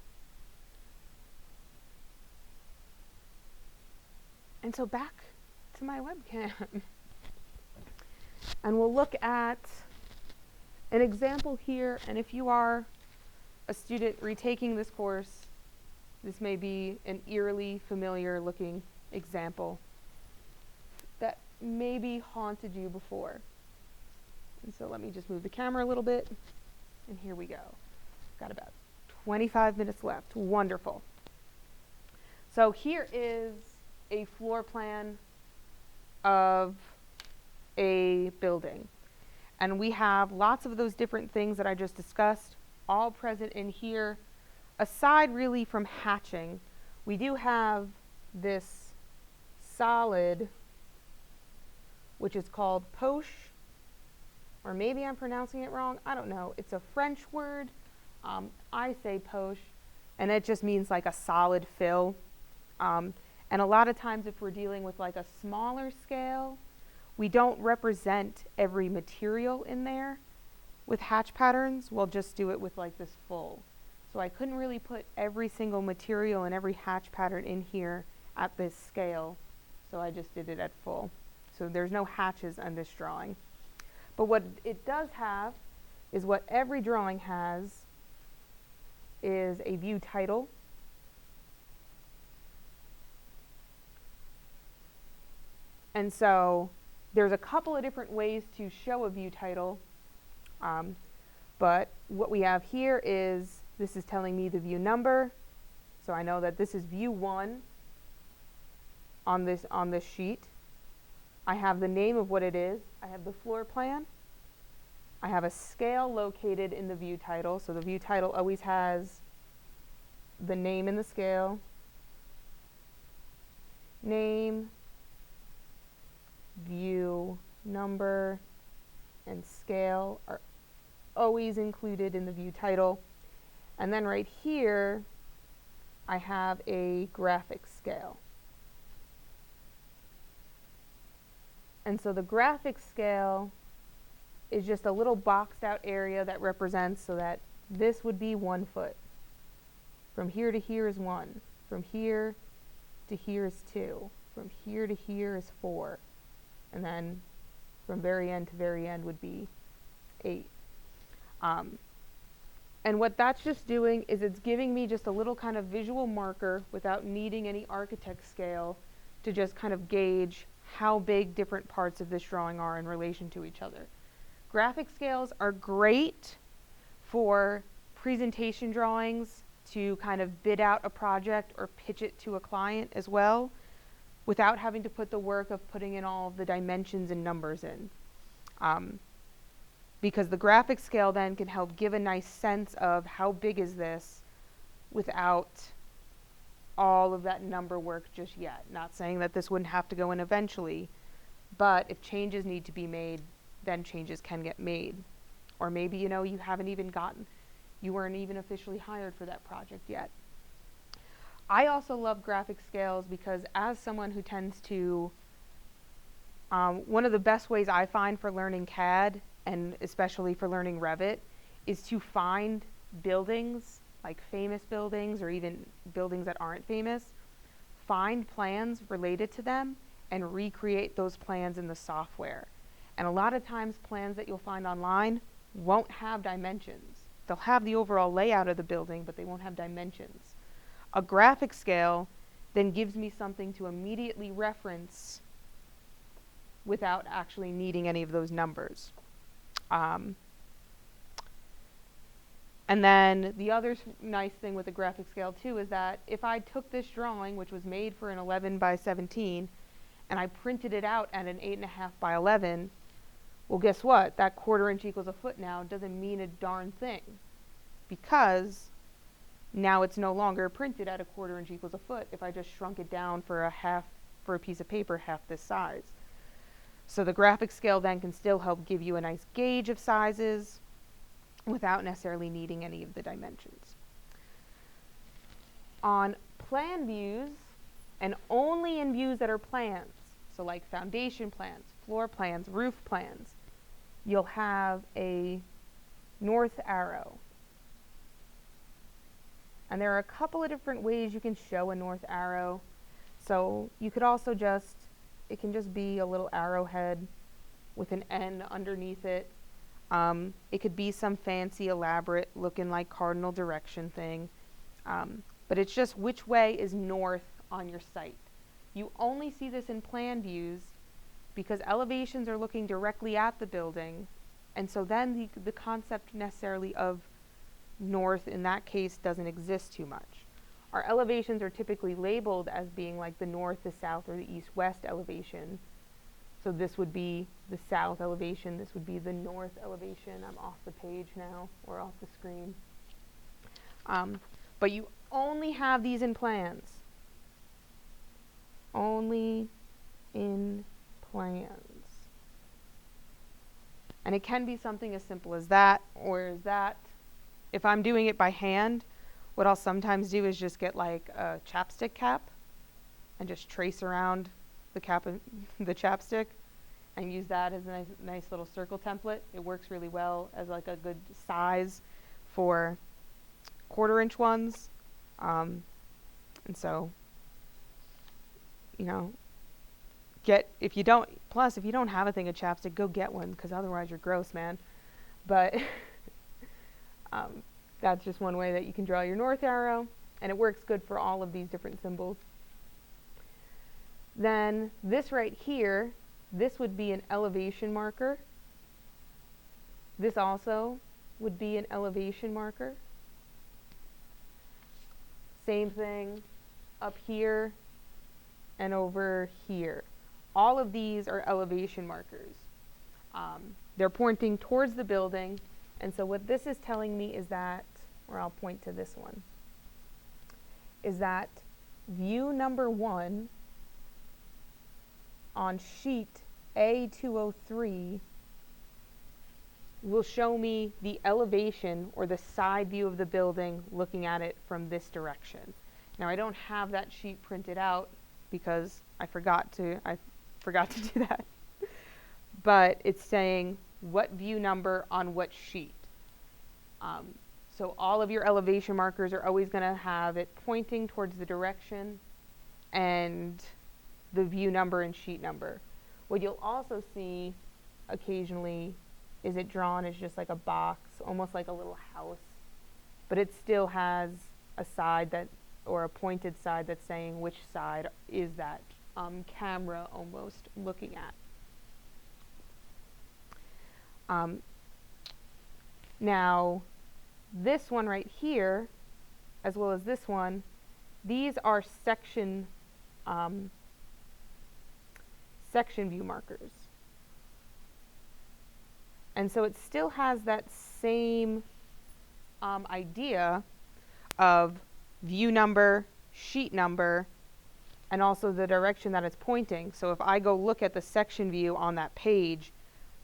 And so back to my webcam. And we'll look at an example here, and if you are a student retaking this course, this may be an eerily familiar looking example that maybe haunted you before. And so let me just move the camera a little bit, and here we go. Got about 25 minutes left. Wonderful. So here is a floor plan of a building. And we have lots of those different things that I just discussed, all present in here. Aside really from hatching, we do have this solid, which is called poche, or maybe I'm pronouncing it wrong, I don't know. It's a French word. I say poche, and it just means like a solid fill. And a lot of times if we're dealing with like a smaller scale, we don't represent every material in there with hatch patterns. We'll just do it with like this full. So I couldn't really put every single material and every hatch pattern in here at this scale, so I just did it at full. So there's no hatches on this drawing. But what it does have is what every drawing has is a view title. And so there's a couple of different ways to show a view title, but what we have here is, this is telling me the view number, so I know that this is view 1 on this sheet. I have the name of what it is, I have the floor plan, I have a scale located in the view title, so the view title always has the name in the scale, name, view number, and scale are always included in the view title. And then right here I have a graphic scale. And so the graphic scale is just a little boxed out area that represents, so that this would be 1 foot. From here to here is 1. From here to here is 2. From here to here is 4. And then from very end to very end would be 8. And what that's just doing is it's giving me just a little kind of visual marker without needing any architect scale to just kind of gauge how big different parts of this drawing are in relation to each other. Graphic scales are great for presentation drawings to kind of bid out a project or pitch it to a client as well, without having to put the work of putting in all of the dimensions and numbers in. Because the graphic scale then can help give a nice sense of how big is this without all of that number work just yet. Not saying that this wouldn't have to go in eventually, but if changes need to be made, then changes can get made. Or maybe, you know, you weren't even officially hired for that project yet. I also love graphic scales because as someone who tends to, one of the best ways I find for learning CAD, and especially for learning Revit, is to find buildings, like famous buildings or even buildings that aren't famous, find plans related to them and recreate those plans in the software. And a lot of times plans that you'll find online won't have dimensions. They'll have the overall layout of the building, but they won't have dimensions. A graphic scale then gives me something to immediately reference without actually needing any of those numbers. And then the other nice thing with the graphic scale too is that if I took this drawing, which was made for an 11 by 17, and I printed it out at an 8.5 by 11, well, guess what? That 1/4 inch equals a foot now doesn't mean a darn thing, because now it's no longer printed at a 1/4 inch equals a foot if I just shrunk it down for a piece of paper half this size. So the graphic scale then can still help give you a nice gauge of sizes without necessarily needing any of the dimensions. On plan views, and only in views that are plans, so like foundation plans, floor plans, roof plans, you'll have a north arrow. And there are a couple of different ways you can show a north arrow. So you could also it can just be a little arrowhead with an N underneath it. It could be some fancy, elaborate looking like cardinal direction thing. But it's just which way is north on your site. You only see this in plan views because elevations are looking directly at the building. And so then the concept necessarily of north in that case doesn't exist too much. Our elevations are typically labeled as being like the north, the south, or the east-west elevation. So this would be the south elevation, this would be the north elevation. I'm off the page now, or off the screen. But you only have these in plans. Only in plans. And it can be something as simple as that, or as that. If I'm doing it by hand, what I'll sometimes do is just get like a chapstick cap and just trace around the cap of the chapstick and use that as a nice little circle template. It works really well as like a good size for 1/4-inch ones. And so, you know, if you don't have a thing of chapstick, go get one, because otherwise you're gross, man. But that's just one way that you can draw your north arrow, and it works good for all of these different symbols. Then this right here, this would be an elevation marker. This also would be an elevation marker. Same thing up here and over here. All of these are elevation markers. They're pointing towards the building. And so what this is telling me is that, or I'll point to this one, is that view number 1 on sheet A203 will show me the elevation or the side view of the building looking at it from this direction. Now I don't have that sheet printed out because I forgot to do that. But it's saying what view number on what sheet. So all of your elevation markers are always going to have it pointing towards the direction and the view number and sheet number. What you'll also see occasionally is it drawn as just like a box, almost like a little house, but it still has a side that, or a pointed side that's saying which side is that camera almost looking at. Now, this one right here, as well as this one, these are section view markers. And so it still has that same idea of view number, sheet number, and also the direction that it's pointing. So if I go look at the section view on that page,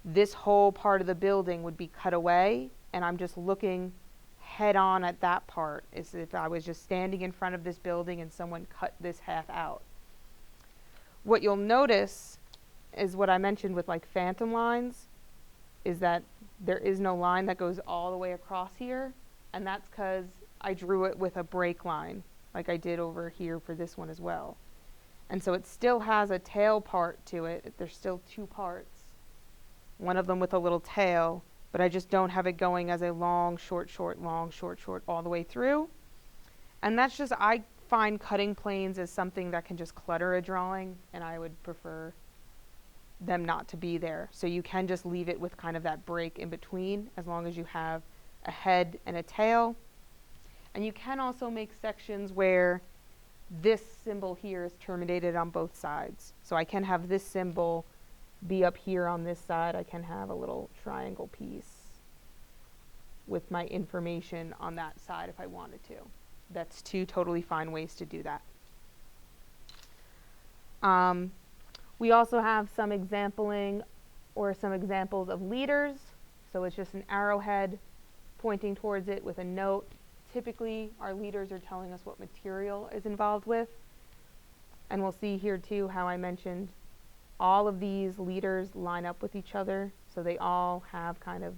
this whole part of the building would be cut away, and I'm just looking head on at that part, as if I was just standing in front of this building and someone cut this half out. What you'll notice is what I mentioned with like phantom lines, is that there is no line that goes all the way across here, and that's because I drew it with a break line, like I did over here for this one as well. And so it still has a tail part to it. There's still two parts, one of them with a little tail, but I just don't have it going as a long, short, short, long, short, short all the way through. And that's just, I find cutting planes as something that can just clutter a drawing, and I would prefer them not to be there. So you can just leave it with kind of that break in between, as long as you have a head and a tail. And you can also make sections where this symbol here is terminated on both sides. So I can have this symbol be up here on this side. I can have a little triangle piece with my information on that side if I wanted to. That's two totally fine ways to do that. We also have some exampling or some examples of leaders. So it's just an arrowhead pointing towards it with a note. Typically, our leaders are telling us what material is involved with. And we'll see here too how I mentioned all of these leaders line up with each other. So they all have kind of,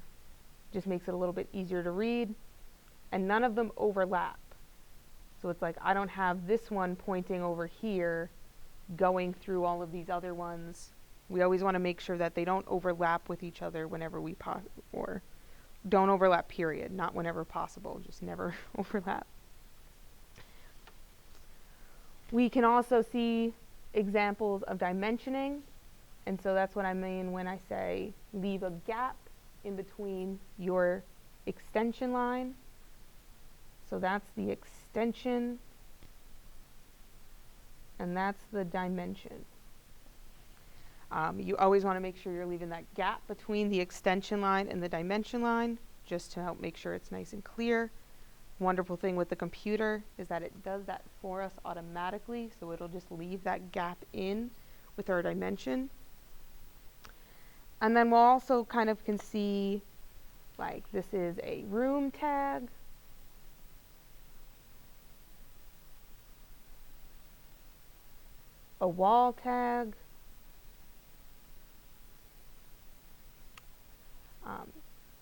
just makes it a little bit easier to read, and none of them overlap. So it's like I don't have this one pointing over here going through all of these other ones. We always want to make sure that they don't overlap with each other whenever we or don't overlap, period, not whenever possible, just never overlap. We can also see examples of dimensioning, and so that's what I mean when I say leave a gap in between your extension line. So that's the extension, and that's the dimension. You always want to make sure you're leaving that gap between the extension line and the dimension line, just to help make sure it's nice and clear. Wonderful thing with the computer is that it does that for us automatically, so it'll just leave that gap in with our dimension. And then we'll also kind of can see, like, this is a room tag. A wall tag.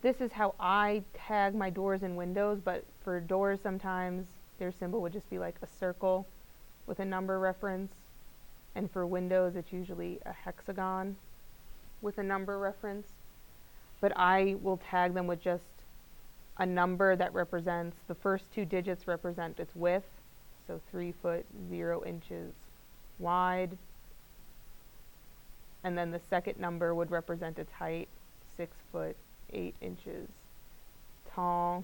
This is how I tag my doors and windows, but for doors sometimes their symbol would just be like a circle with a number reference, and for windows it's usually a hexagon with a number reference. But I will tag them with just a number that represents, the first two digits represent its width, so 3 foot 0 inches wide, and then the second number would represent its height, 6 foot 8 inches tall.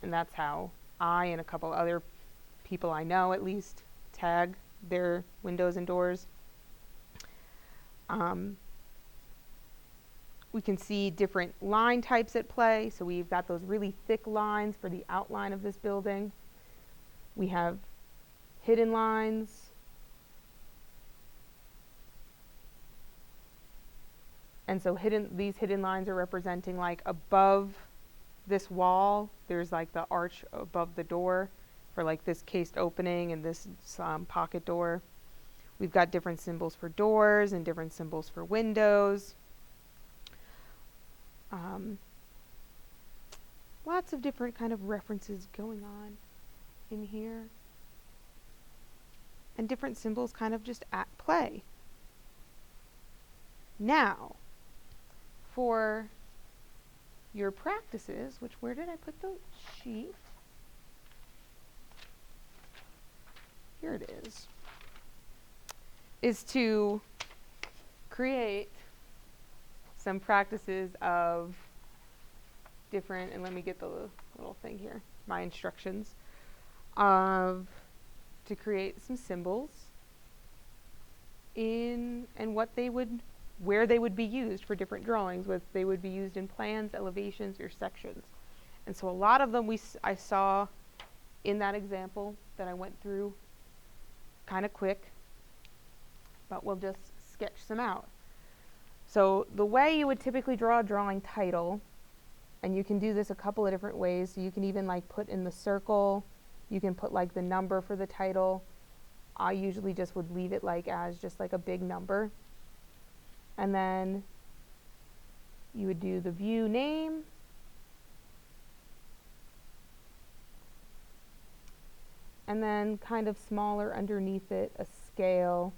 And that's how I and a couple other people I know at least tag their windows and doors. We can see different line types at play. So we've got those really thick lines for the outline of this building. We have hidden lines. And so these hidden lines are representing, like, above this wall, there's like the arch above the door for like this cased opening and this pocket door. We've got different symbols for doors and different symbols for windows. Lots of different kind of references going on in here. And different symbols kind of just at play. Now, for your practices, which, where did I put the sheet? Here it is to create some practices of different, and let me get the little thing here, my instructions, to create some symbols in, and where they would be used for different drawings, whether they would be used in plans, elevations, or sections. And so a lot of them I saw in that example that I went through kind of quick, but we'll just sketch some out. So the way you would typically draw a drawing title, and you can do this a couple of different ways, so you can even like put in the circle, you can put like the number for the title. I usually just would leave it like as just like a big number. And then you would do the view name, and then kind of smaller underneath it, a scale.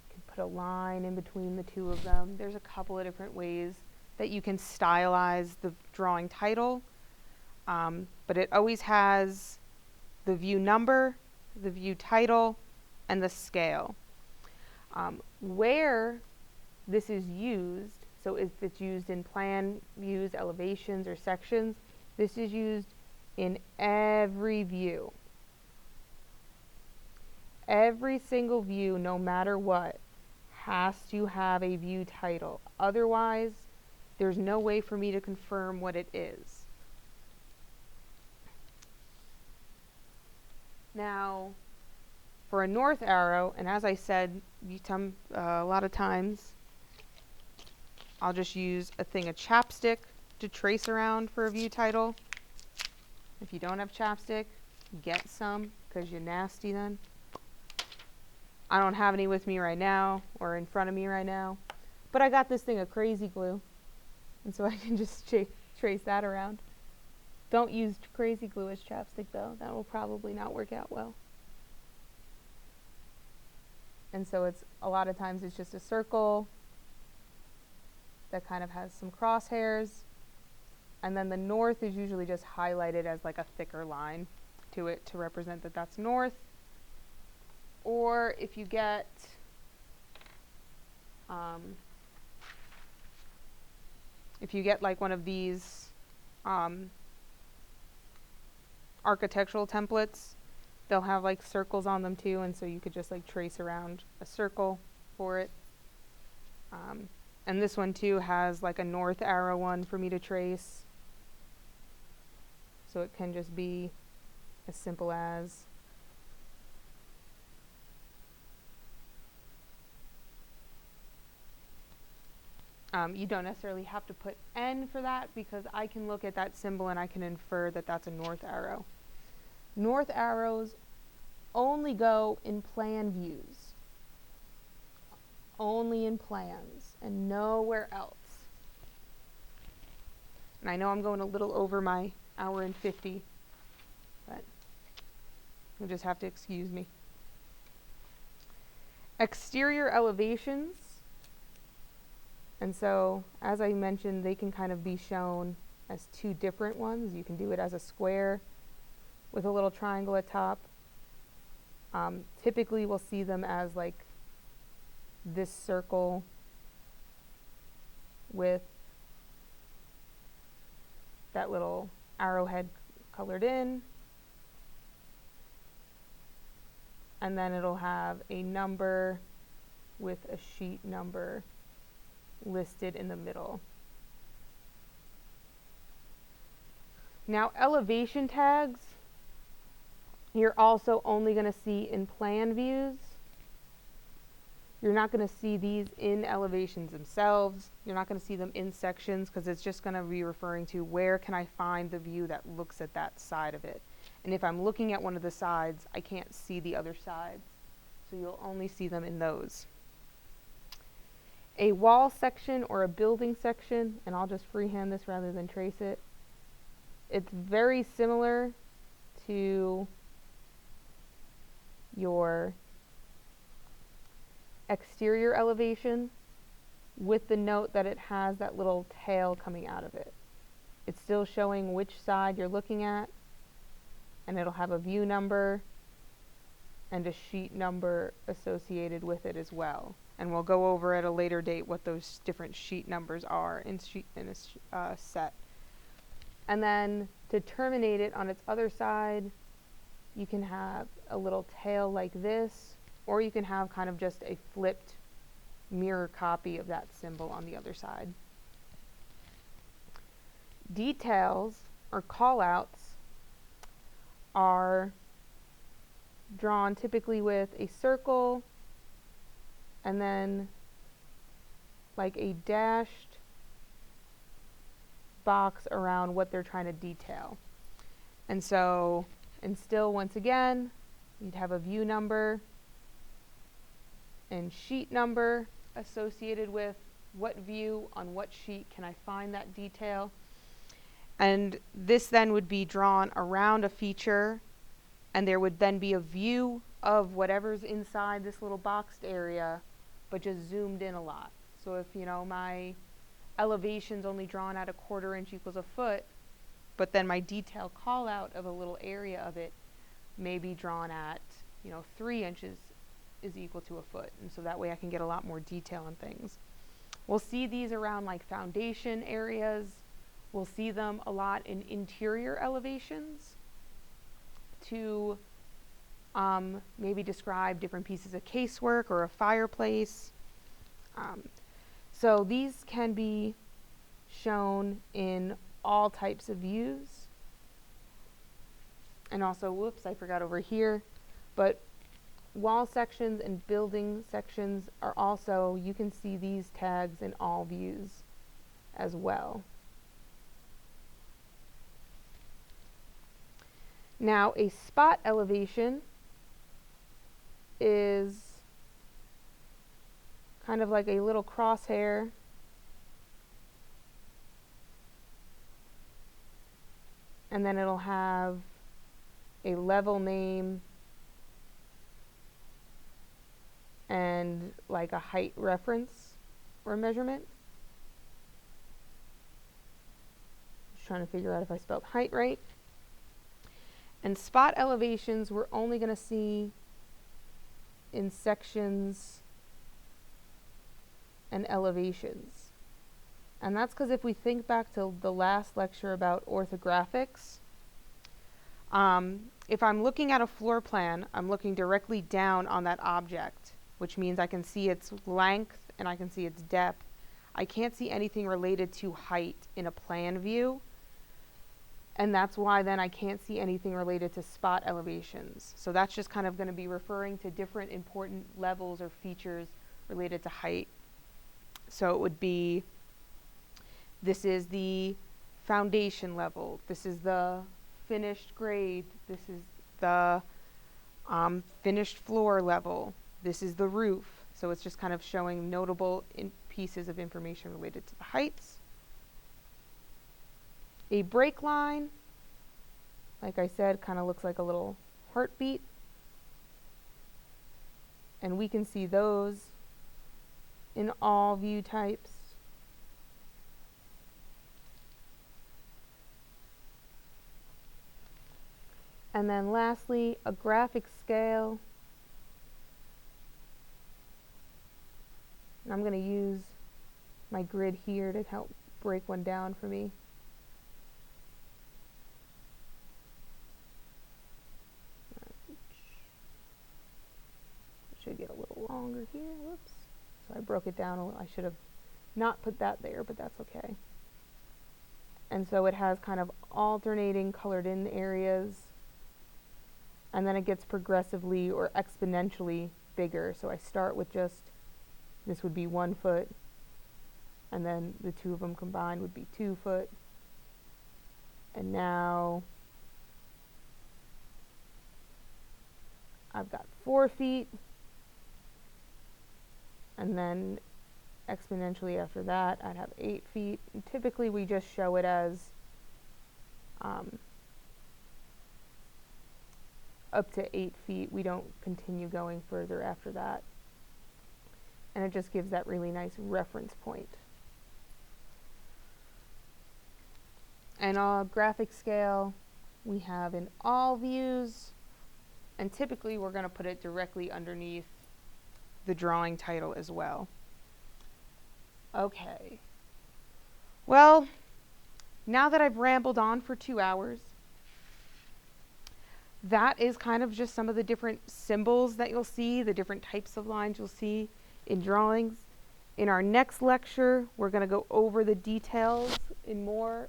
You can put a line in between the two of them. There's a couple of different ways that you can stylize the drawing title, but it always has the view number, the view title, and the scale. Where this is used, so if it's used in plan views, elevations, or sections, this is used in every view. Every single view, no matter what, has to have a view title. Otherwise, there's no way for me to confirm what it is. Now, for a north arrow, and as I said, a lot of times, I'll just use a thing of chapstick to trace around for a view title. If you don't have chapstick, get some, because you're nasty then. I don't have any with me right now, or in front of me right now, But I got this thing of crazy glue, and so I can just trace that around. Don't use crazy glue as chapstick though, that will probably not work out well. And so it's a lot of times it's just a circle that kind of has some crosshairs, and then the north is usually just highlighted as like a thicker line to it to represent that that's north. Or if you get like one of these architectural templates, they'll have like circles on them too, and so you could just like trace around a circle for it. And this one too has like a north arrow one for me to trace. So it can just be as simple as you don't necessarily have to put N for that, because I can look at that symbol and I can infer that that's a north arrow. North arrows only go in plan views. Only in plans and nowhere else. And I know I'm going a little over my hour and 50, but you'll just have to excuse me. Exterior elevations. And so, as I mentioned, they can kind of be shown as two different ones. You can do it as a square with a little triangle at top. Typically, we'll see them as like this circle with that little arrowhead colored in. And then it'll have a number with a sheet number listed in the middle. Now, elevation tags, you're also only going to see in plan views. You're not going to see these in elevations themselves. You're not going to see them in sections, because it's just going to be referring to where can I find the view that looks at that side of it. And if I'm looking at one of the sides, I can't see the other sides. So you'll only see them in those. A wall section or a building section, and I'll just freehand this rather than trace it. It's very similar to your exterior elevation, with the note that it has that little tail coming out of it. It's still showing which side you're looking at, and it'll have a view number and a sheet number associated with it as well. And we'll go over at a later date what those different sheet numbers are in a set. And then to terminate it on its other side, you can have a little tail like this, or you can have kind of just a flipped mirror copy of that symbol on the other side. Details or callouts are drawn typically with a circle and then like a dashed box around what they're trying to detail. And so, and still once again, you'd have a view number and sheet number associated with what view on what sheet can I find that detail. And this then would be drawn around a feature, and there would then be a view of whatever's inside this little boxed area, but just zoomed in a lot. So if, you know, my elevation's only drawn at 1/4 inch equals a foot, but then my detail call out of a little area of it may be drawn at, 3 inches is equal to a foot. And so that way I can get a lot more detail on things. We'll see these around like foundation areas. We'll see them a lot in interior elevations to maybe describe different pieces of casework or a fireplace. So these can be shown in all types of views. And also, whoops, I forgot over here, but wall sections and building sections are also, you can see these tags in all views as well. Now, a spot elevation is kind of like a little crosshair. And then it'll have a level name and like a height reference or measurement. Just trying to figure out if I spelled height right. And spot elevations we're only going to see in sections and elevations. And that's because if we think back to the last lecture about orthographics, if I'm looking at a floor plan, I'm looking directly down on that object, which means I can see its length and I can see its depth. I can't see anything related to height in a plan view. And that's why then I can't see anything related to spot elevations. So that's just kind of going to be referring to different important levels or features related to height. So it would be, this is the foundation level, this is the finished grade, this is the finished floor level, this is the roof. So it's just kind of showing notable pieces of information related to the heights. A break line, like I said, kind of looks like a little heartbeat. And we can see those in all view types. And then lastly, a graphic scale. And I'm going to use my grid here to help break one down for me. Should get a little longer here. Whoops. So I broke it down a little. I should have not put that there, but that's okay. And so it has kind of alternating colored in areas. And then it gets progressively or exponentially bigger. So I start with just, this would be 1 foot. And then the two of them combined would be 2 foot. And now I've got 4 feet. And then exponentially after that, I'd have 8 feet. And typically we just show it as up to 8 feet. We don't continue going further after that. And it just gives that really nice reference point. And our graphic scale we have in all views. And typically we're going to put it directly underneath the drawing title as well. Okay. Well, now that I've rambled on for 2 hours, that is kind of just some of the different symbols that you'll see, the different types of lines you'll see in drawings. In our next lecture, we're going to go over the details in more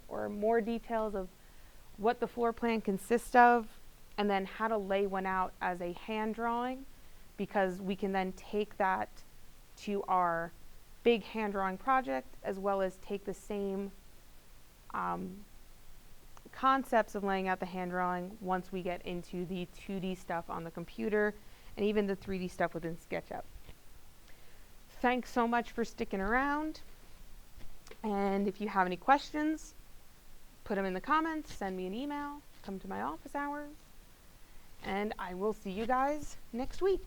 details of what the floor plan consists of, and then how to lay one out as a hand drawing, because we can then take that to our big hand drawing project, as well as take the same concepts of laying out the hand drawing once we get into the 2D stuff on the computer and even the 3D stuff within SketchUp. Thanks so much for sticking around. And if you have any questions, put them in the comments, send me an email, come to my office hours, and I will see you guys next week.